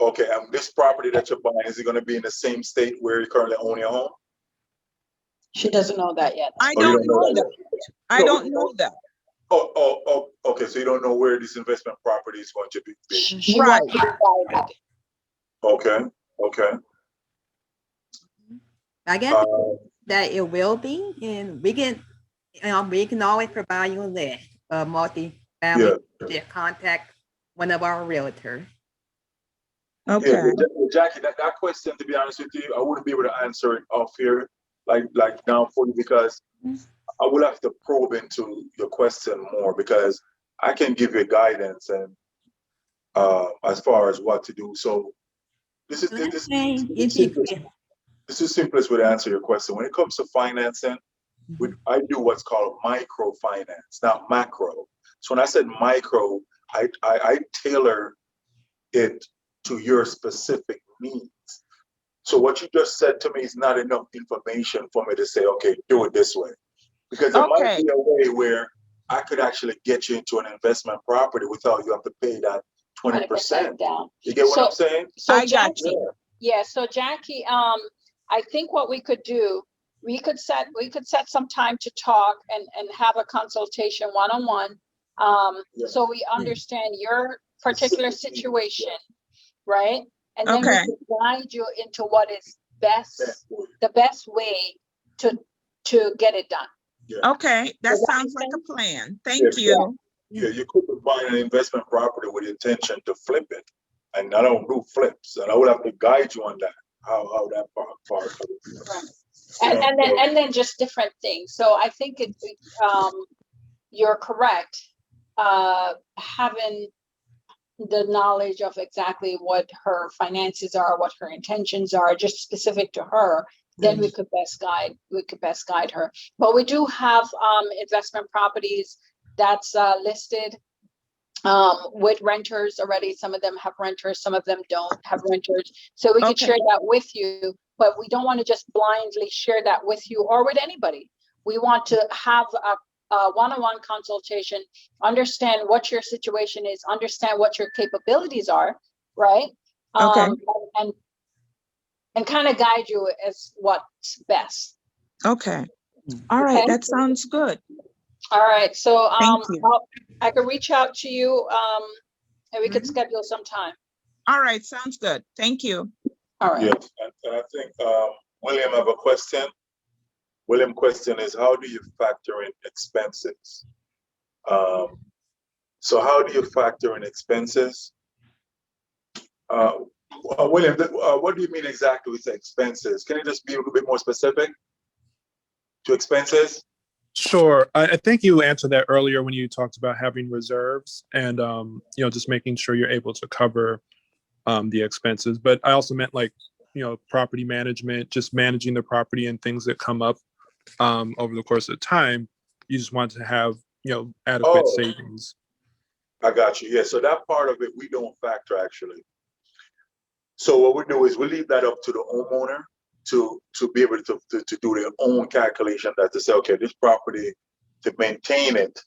Okay, and this property that you're buying, is it going to be in the same state where you currently own your home? She doesn't know that yet. I don't know that. I don't know that. Oh, okay. So you don't know where this investment property is going to be. She wants to buy it. Okay. I guess that it will be, and we can always provide you a list of multifamily. Just contact one of our realtors. Okay. Yeah, Jackie, that question, to be honest with you, I wouldn't be able to answer it off here, like now for you, because I will have to probe into your question more, because I can give you guidance and as far as what to do. So this is the simplest way to answer your question. When it comes to financing, I do what's called microfinance, not macro. So when I said micro, I tailor it to your specific needs. So what you just said to me is not enough information for me to say, okay, do it this way. Because there might Okay. be a way where I could actually get you into an investment property without you have to pay that 20% down. You get what I'm saying? So I got Jackie, you. yeah, so Jackie, I think what we could do, we could set some time to talk and have a consultation one-on-one. So we understand your particular situation, right? And then we Okay. can guide you into what is the best way to get it done. Yeah. Okay, that Does that sounds make like a sense? plan. Thank Yeah. you. Yeah, you could be buying an investment property with the intention to flip it. And I don't do flips. And I would have to guide you on that, how that part. Right. And then just different things. So I think you're correct. Having the knowledge of exactly what her finances are, what her intentions are, just specific to her, then we could best guide her. But we do have investment properties that's listed with renters already. Some of them have renters, some of them don't have renters. So we could Okay. share that with you, but we don't want to just blindly share that with you or with anybody. We want to have a one-on-one consultation, understand what your situation is, understand what your capabilities are, right? Okay. And kind of guide you as what's best. Okay. All right. Okay. That sounds good. All right. So Thank you. I could reach out to you and we could Mhm. schedule some time. All right. Sounds good. Thank you. All right. Yes, and I think William have a question. William question is, how do you factor in expenses? So how do you factor in expenses? William, what do you mean exactly with expenses? Can you just be a little bit more specific to expenses? Sure. I think you answered that earlier when you talked about having reserves and, just making sure you're able to cover the expenses. But I also meant like, property management, just managing the property and things that come up over the course of time. You just want to have, adequate savings. I got you. Yeah. So that part of it, we don't factor actually. So what we do is we leave that up to the homeowner to be able to do their own calculation, that to say, okay, this property, to maintain it,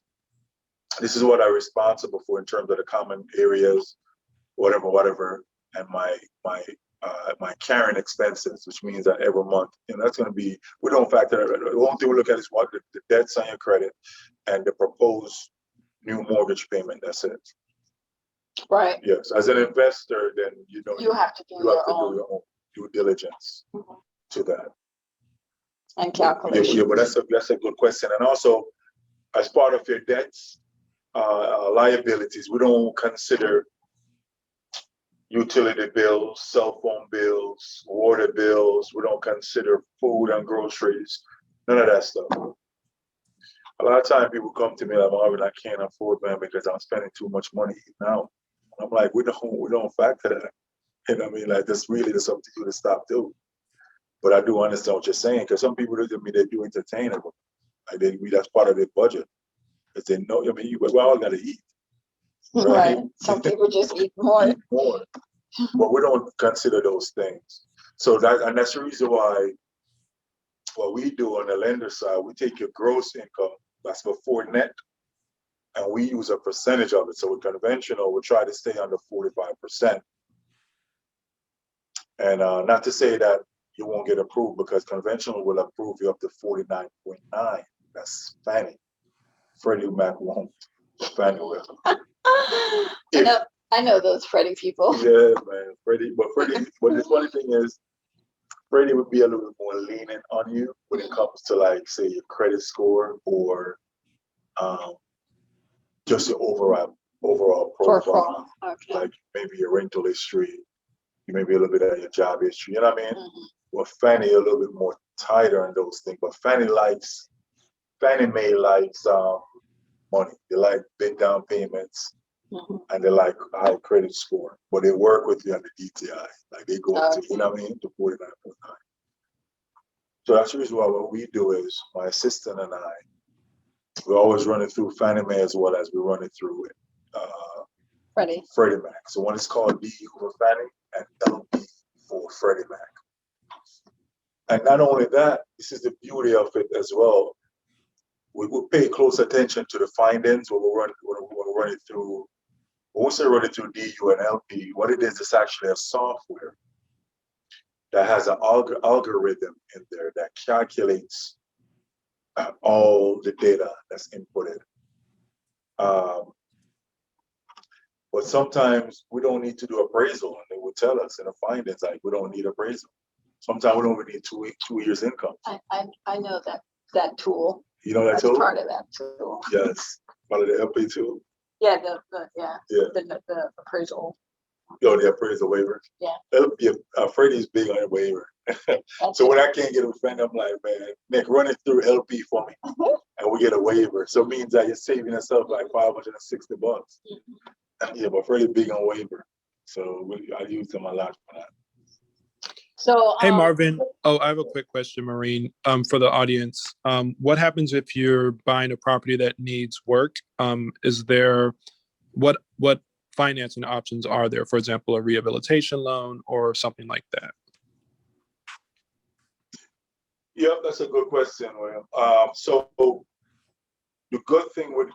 this is what I'm responsible for in terms of the common areas, whatever, and my carrying expenses, which means that every month, that's going to be, we don't factor that. The only thing we look at is what the debts on your credit and the proposed new mortgage payment. That's it. Right. Yes, as an investor, then you have to do do your your own due diligence to that. And calculation. Yeah, but that's a good question. And also, as part of your debts, liabilities, we don't consider utility bills, cell phone bills, water bills. We don't consider food and groceries. None of that stuff. A lot of times people come to me like, Marvin, I can't afford, man, because I'm spending too much money eating out. I'm like, we don't factor that. You know what I mean? Like, that's really just up to you to stop doing. But I do understand what you're saying, because some people, they do entertain it. Like that's part of their budget. Because they know, we all got to eat. Right. Some people just eat more. Eat more. But we don't consider those things. So that's the reason why what we do on the lender side, we take your gross income, that's before net, and we use a percentage of it. So with conventional, we try to stay under 45%. And not to say that you won't get approved, because conventional will approve you up to 49.9. That's Fannie. Freddie Mac won't. Fannie will. I know those Freddie people. Yeah, man. But the funny thing is, Freddie would be a little bit more lenient on you when it comes to, like, say, your credit score or just your overall profile. Okay. Like maybe your rental history, maybe a little bit of your job history. You know what I mean? Well, Fannie a little bit more tighter on those things. But Fannie Mae likes money. They like big down payments. And they like high credit score, but they work with you on the DTI. Like they go up to, you know what I mean, to 49.9. So that's the reason why what we do is, my assistant and I, we always run it through Fannie Mae as well as we run it through Freddie Mac. So one is called D for Fannie and double B for Freddie Mac. And not only that, this is the beauty of it as well. We will pay close attention to the findings when we run it through. Once they run it through DU and LP, what it is actually a software that has an algorithm in there that calculates all the data that's inputted. But sometimes we don't need to do appraisal, and they will tell us in the findings like we don't need appraisal. Sometimes we don't even need 2 years income. I know that tool. You know that That's tool? part of that tool. Yes, part of the LP tool. Yeah, Yeah. the appraisal. Oh, the appraisal waiver. Yeah. LP, Freddie's big on the waiver. So when I can't get a friend, I'm like, man, Nick, run it through LP for me, and we get a waiver. So it means that you're saving yourself like $560. Yeah, but Freddie big on waiver, so I use them a lot for that. So Hey, Marvin. Oh, I have a quick question, Moreen, for the audience. What happens if you're buying a property that needs work? Is there, what financing options are there? For example, a rehabilitation loan or something like that? Yep, that's a good question, William. So the good thing with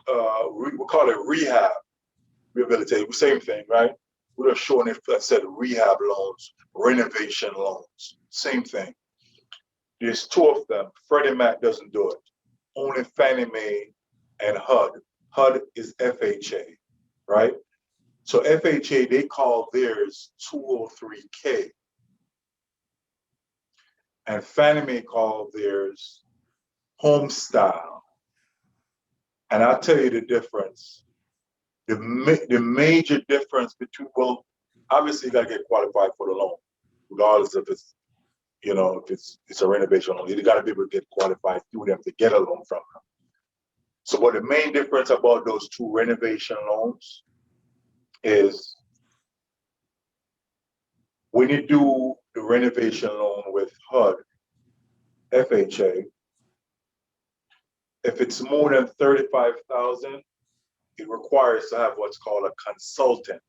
we call it rehabilitation, same thing, right? We're just showing it. I said rehab loans, renovation loans, same thing. There's two of them. Freddie Mac doesn't do it. Only Fannie Mae and HUD. HUD is FHA, right? So FHA, they call theirs 203K. And Fannie Mae call theirs home style. And I'll tell you the difference. The major difference between, well, obviously you gotta get qualified for the loan, regardless if it's, if it's a renovation loan. You gotta be able to get qualified through them to get a loan from them. So what the main difference about those two renovation loans is when you do the renovation loan with HUD, FHA, if it's more than 35,000, it requires to have what's called a consultant.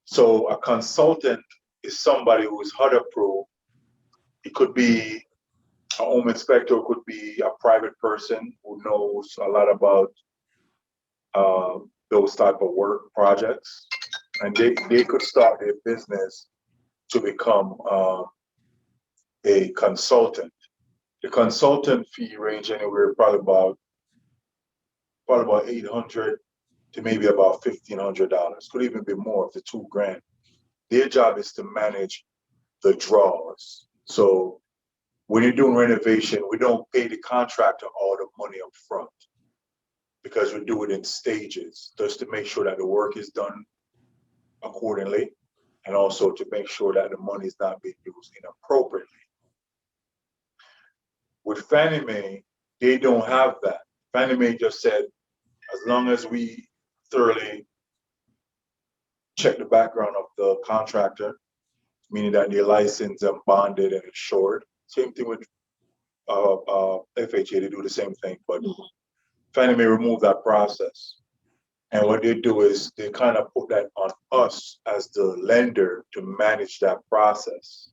So a consultant is somebody who is HUD approved. It could be a home inspector, it could be a private person who knows a lot about those type of work projects. And they could start their business to become a consultant. The consultant fee range anywhere probably about $800 to maybe about $1,500. Could even be more if it's $2,000. Their job is to manage the draws. So when you're doing renovation, we don't pay the contractor all the money up front because we do it in stages just to make sure that the work is done accordingly and also to make sure that the money is not being used inappropriately. With Fannie Mae, they don't have that. Fannie Mae just said, as long as we thoroughly check the background of the contractor, meaning that they're licensed and bonded and insured. Same thing with FHA, they do the same thing, but Fannie Mae remove that process. And what they do is they kind of put that on us as the lender to manage that process,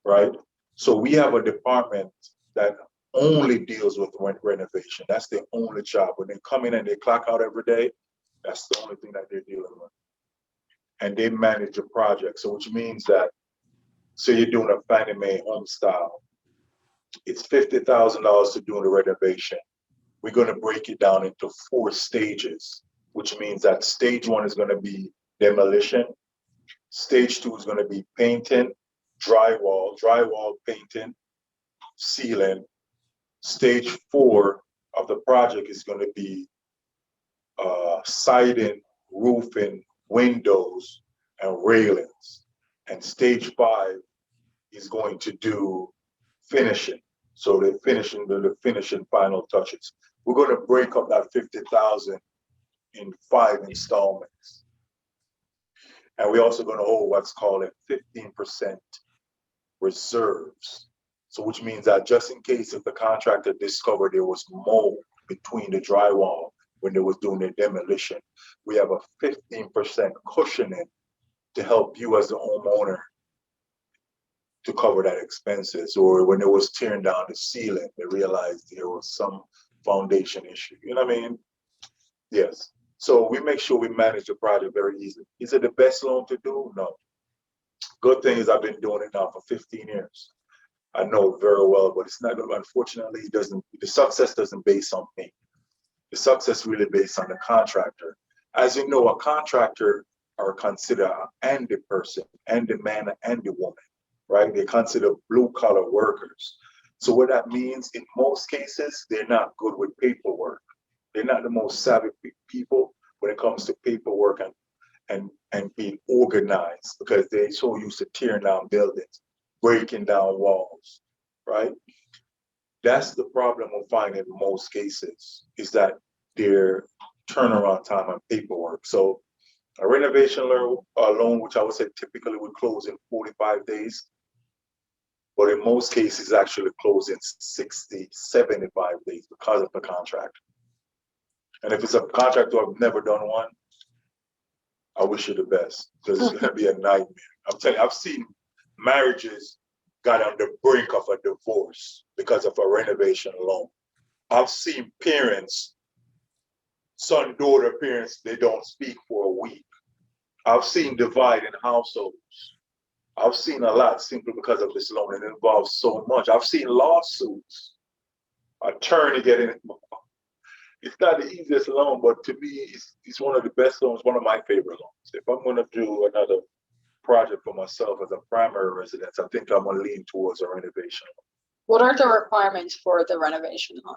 right? So we have a department that only deals with renovation. That's their only job. When they come in and they clock out every day, that's the only thing that they're dealing with. And they manage the project. So which means that, say you're doing a Fannie Mae home style, it's $50,000 to do the renovation. We're going to break it down into 4 stages, which means that stage 1 is going to be demolition. Stage 2 is going to be painting, drywall, painting, sealing. Stage 4 of the project is going to be siding, roofing, windows, and railings. And stage 5 is going to do finishing. So they're finishing the finishing final touches. We're going to break up that $50,000 in 5 installments. And we're also going to hold what's called a 15% reserves. So which means that just in case if the contractor discovered there was mold between the drywall when they was doing their demolition, we have a 15% cushioning to help you as the homeowner to cover that expenses, or when they was tearing down the ceiling, they realized there was some foundation issue. You know what I mean? Yes. So we make sure we manage the project very easily. Is it the best loan to do? No. Good thing is I've been doing it now for 15 years. I know it very well, but it's not, unfortunately, the success doesn't base on me. The success really based on the contractor. As you know, a contractor are considered and the person, and the man, and the woman, right? They consider blue collar workers. So what that means, in most cases, they're not good with paperwork. They're not the most savvy people when it comes to paperwork and being organized, because they're so used to tearing down buildings, breaking down walls, right? That's the problem we'll find in most cases, is that their turnaround time on paperwork. So a renovation loan, which I would say typically would close in 45 days, but in most cases actually close in 60, 75 days because of the contract. And if it's a contractor who have never done one, I wish you the best, because it's gonna be a nightmare. I'm telling you, I've seen marriages got on the brink of a divorce because of a renovation loan. I've seen parents, son, daughter parents, they don't speak for a week. I've seen divide in households. I've seen a lot simply because of this loan. It involves so much. I've seen lawsuits, attorney getting involved. It's not the easiest loan, but to me, it's one of the best loans, one of my favorite loans. If I'm gonna do another project for myself as a primary residence, I think I'm gonna lean towards a renovation. What are the requirements for the renovation loan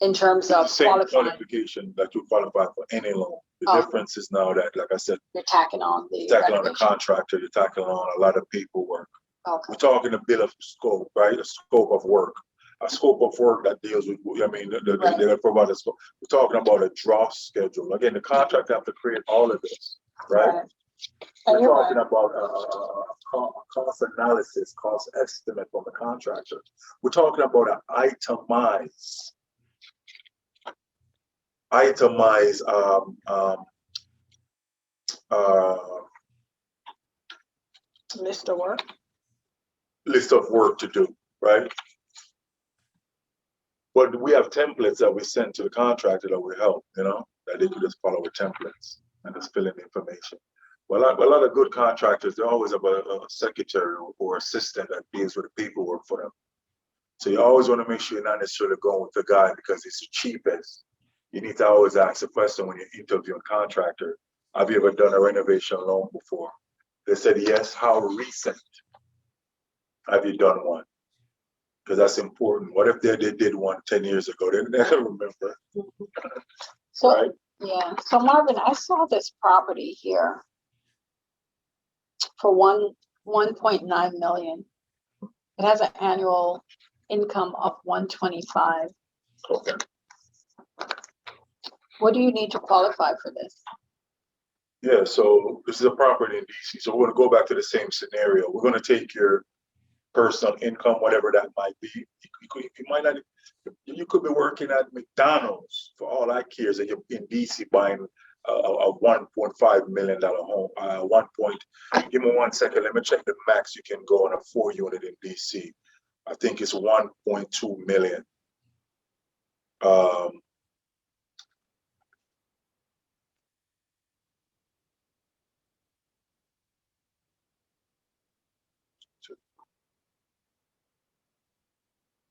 in terms of Same qualifying? qualification that you qualify for any loan. The Oh. difference is now that, like I said, You're tacking on the tackling on the renovation. contractor, you're tackling on a lot of paperwork. Okay. We're talking a bit of scope, right? A scope of work. A scope of work that deals with, I mean, Right. they provide a scope. We're talking about a draw schedule. Again, the contractor have to create all of this, right? Right. We're And you're talking right. about a cost analysis, cost estimate from the contractor. We're talking about an itemized List of work. list of work to do, right? But we have templates that we send to the contractor that will help, that they could just follow the templates and just fill in the information. Well, a lot of good contractors, they always have a secretary or assistant that deals with the paperwork for them. So you always want to make sure you're not necessarily going with the guy because it's the cheapest. You need to always ask the question when you're interviewing a contractor, have you ever done a renovation loan before? They said, yes. How recent have you done one? Because that's important. What if they did one 10 years ago? They never remember. So, right? yeah. So Marvin, I saw this property here for 1.9 million. It has an annual income of 125. Okay. What do you need to qualify for this? Yeah, so this is a property in DC. So we're going to go back to the same scenario. We're going to take your personal income, whatever that might be. You could be working at McDonald's for all I care, that you're in DC buying a $1.5 million home. Give me 1 second. Let me check the max you can go on a 4-unit in DC. I think it's 1.2 million.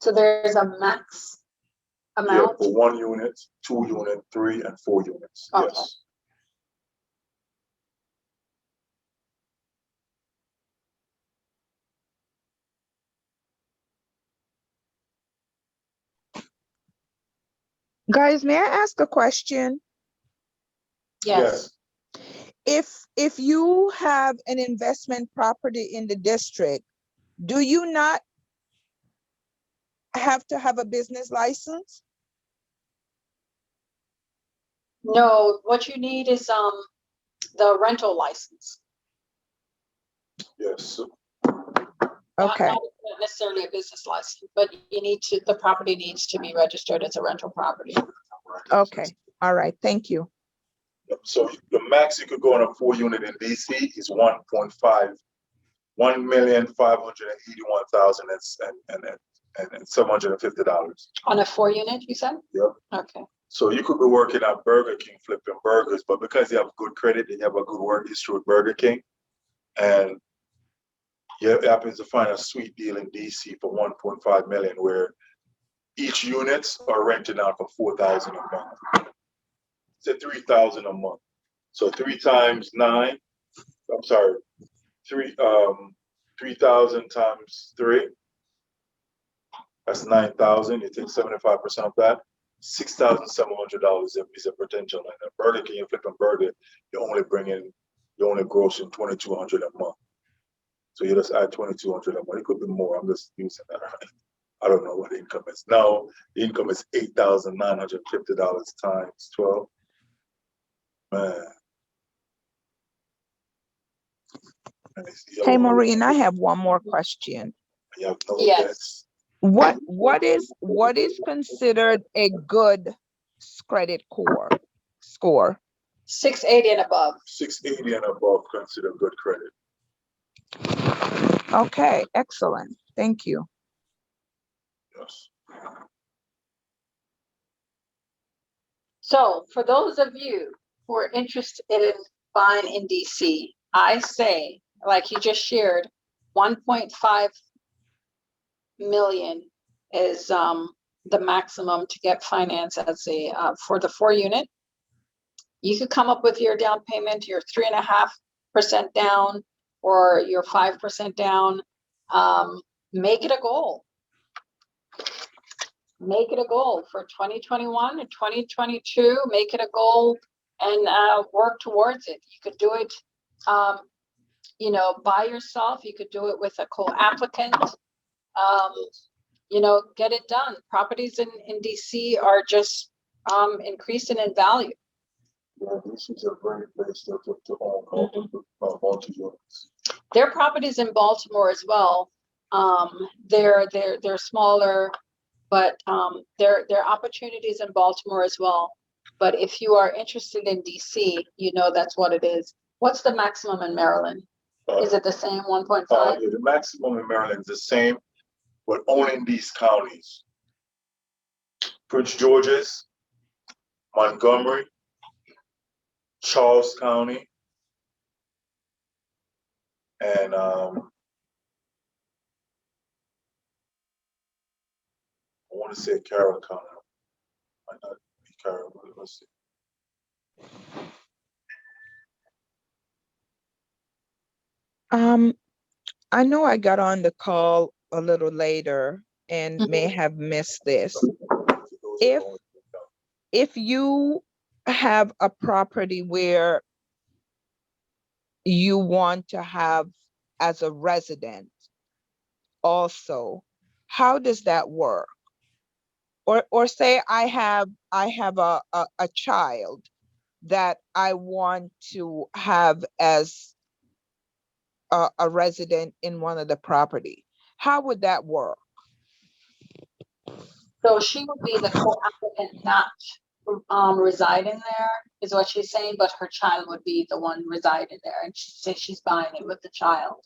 So there's a max Yeah, amount? for 1 unit, 2 unit, 3 and 4 units. Okay. Yes. Guys, may I ask a question? Yes. If you have an investment property in the district, do you not have to have a business license? No, what you need is the rental license. Yes. Okay. Not necessarily a business license, but the property needs to be registered as a rental property. Okay. All right. Thank you. So the max you could go on a 4-unit in DC is 1.5 $1,581,000 and $750. On a 4-unit, you said? Yep. Okay. So you could be working at Burger King flipping burgers, but because you have good credit and you have a good work history with Burger King, and you happen to find a sweet deal in DC for 1.5 million, where each units are renting out for $4,000 a month. It's at $3,000 a month. So 3 times 9. I'm sorry, 3,000 times 3. That's 9,000. You take 75% of that. $6,700 is a potential. And a Burger King, you flip a burger, you're only grossing $2,200 a month. So you just add $2,200 a month. It could be more. I'm just using that. I don't know what the income is. Now the income is $8,950 times 12. Man. Hey, Moreen, I have one more question. You have no Yes. debts. What is considered a good credit score? 680 and above. 680 and above consider good credit. Okay, excellent. Thank you. Yes. So for those of you who are interested in buying in DC, I say, like he just shared, 1.5 million is the maximum to get finance as a for the 4-unit. You could come up with your down payment, your 3.5% down, or your 5% down. Make it a goal. Make it a goal for 2021 and 2022. Make it a goal and work towards it. You could do it, by yourself. You could do it with a co-applicant. Get it done. Properties in DC are just increasing in value. Yeah, this is a great place to own multi-units. There are properties in Baltimore as well. They're smaller, but there are opportunities in Baltimore as well. But if you are interested in DC, that's what it is. What's the maximum in Maryland? Is it the same 1.5? Yeah, the maximum in Maryland is the same, but only in these counties: Prince George's, Montgomery, Charles County, and I want to say Carroll County. Might not be Carroll, but let's see. I know I got on the call a little later and may have missed this. If you have a property where you want to have as a resident also, how does that work? Or say I have a child that I want to have as a resident in one of the property. How would that work? So she would be the co-applicant, not residing there, is what she's saying, but her child would be the one residing there, and she says she's buying it with the child.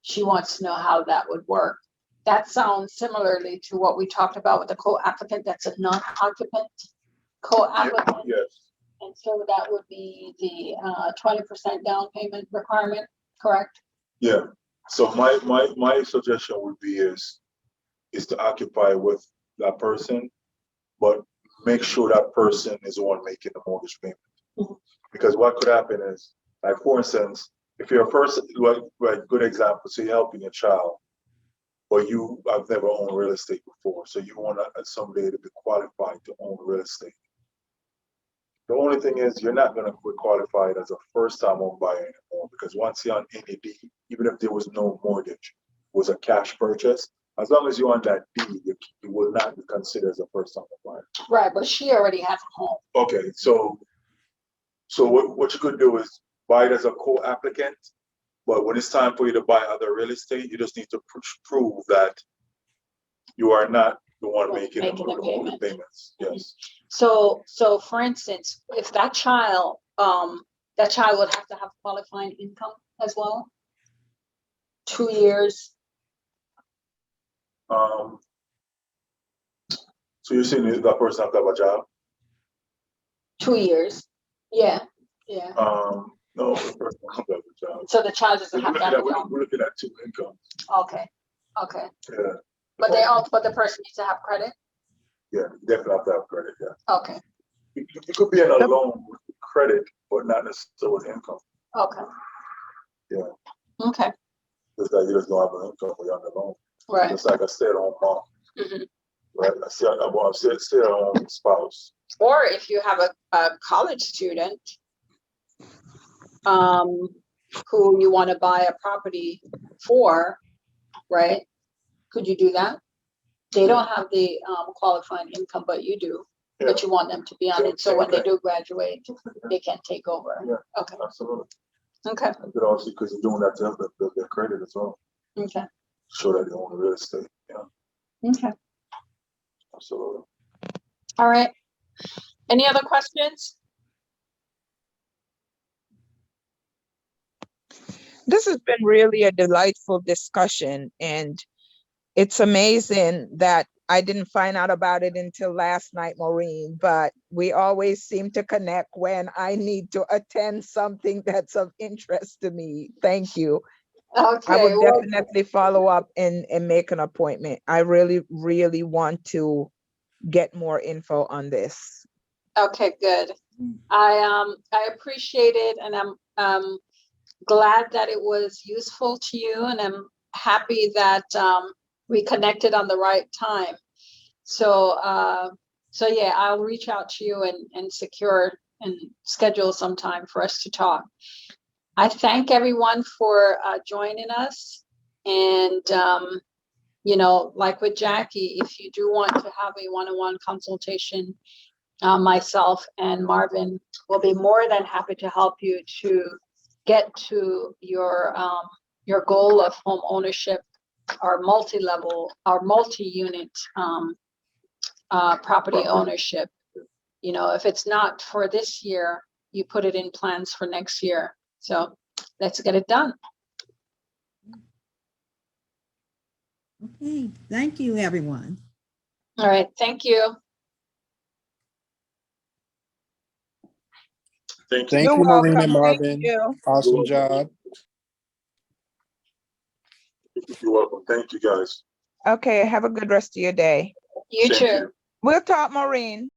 She wants to know how that would work. That sounds similarly to what we talked about with the co-applicant. That's a non-occupant co-applicant. Yes. And so that would be the 20% down payment requirement, correct? Yeah. So my suggestion would be is to occupy with that person, but make sure that person is the one making the mortgage payment. Mhm. Because what could happen is, like, for instance, if you're a person, like good example, so you're helping a child, but you have never owned real estate before, so you want someday to be qualified to own real estate. The only thing is, you're not going to be qualified as a first-time home buyer anymore, because once you're on any deed, even if there was no mortgage, it was a cash purchase, as long as you're on that deed, you will not be considered as a first-time home buyer. Right, but she already has a home. Okay, so what you could do is buy it as a co-applicant, but when it's time for you to buy other real estate, you just need to prove that you are not the one making the payments. Yes. So for instance, if that child that child would have to have qualifying income as well? 2 years. So you're saying that person have to have a job? 2 years. Yeah. No, the person have to have a job. So the child doesn't have to have a job. We're looking at 2 incomes. Okay. Yeah. But the person needs to have credit? Yeah, you definitely have to have credit, yeah. Okay. You could be in a loan with credit, but not necessarily with income. Okay. Yeah. Okay. Just like you just don't have an income when you're on the loan. Right. Just like a stay-at-home mom. Mhm. Right? A stay-at-home spouse. Or if you have a college student who you want to buy a property for, right? Could you do that? They don't have the qualifying income, but you do. Yeah. But you want them to be on it, so when they do graduate, they can take over. Yeah. Okay. Absolutely. Okay. But also because you're doing that to help build their credit as well. Okay. Show that they own real estate. Yeah. Okay. Absolutely. All right. Any other questions? This has been really a delightful discussion, and it's amazing that I didn't find out about it until last night, Moreen, but we always seem to connect when I need to attend something that's of interest to me. Thank you. Okay. I would well, definitely follow up and make an appointment. I really, really want to get more info on this. Okay, good. I appreciate it, and I'm glad that it was useful to you, and I'm happy that we connected on the right time. So yeah, I'll reach out to you and secure and schedule some time for us to talk. I thank everyone for joining us, and like with Jackie, if you do want to have a one-on-one consultation, myself and Marvin will be more than happy to help you to get to your goal of home ownership, or multi-level or multi-unit property ownership. If it's not for this year, you put it in plans for next year. So let's get it done. Okay, thank you, everyone. All right, thank you. Thank you. Thank You're you, Moreen welcome. and Thank Marvin. you. Awesome job. You're welcome. Thank you, guys. Okay, have a good rest of your day. You Same to too. you. We'll talk, Maureen.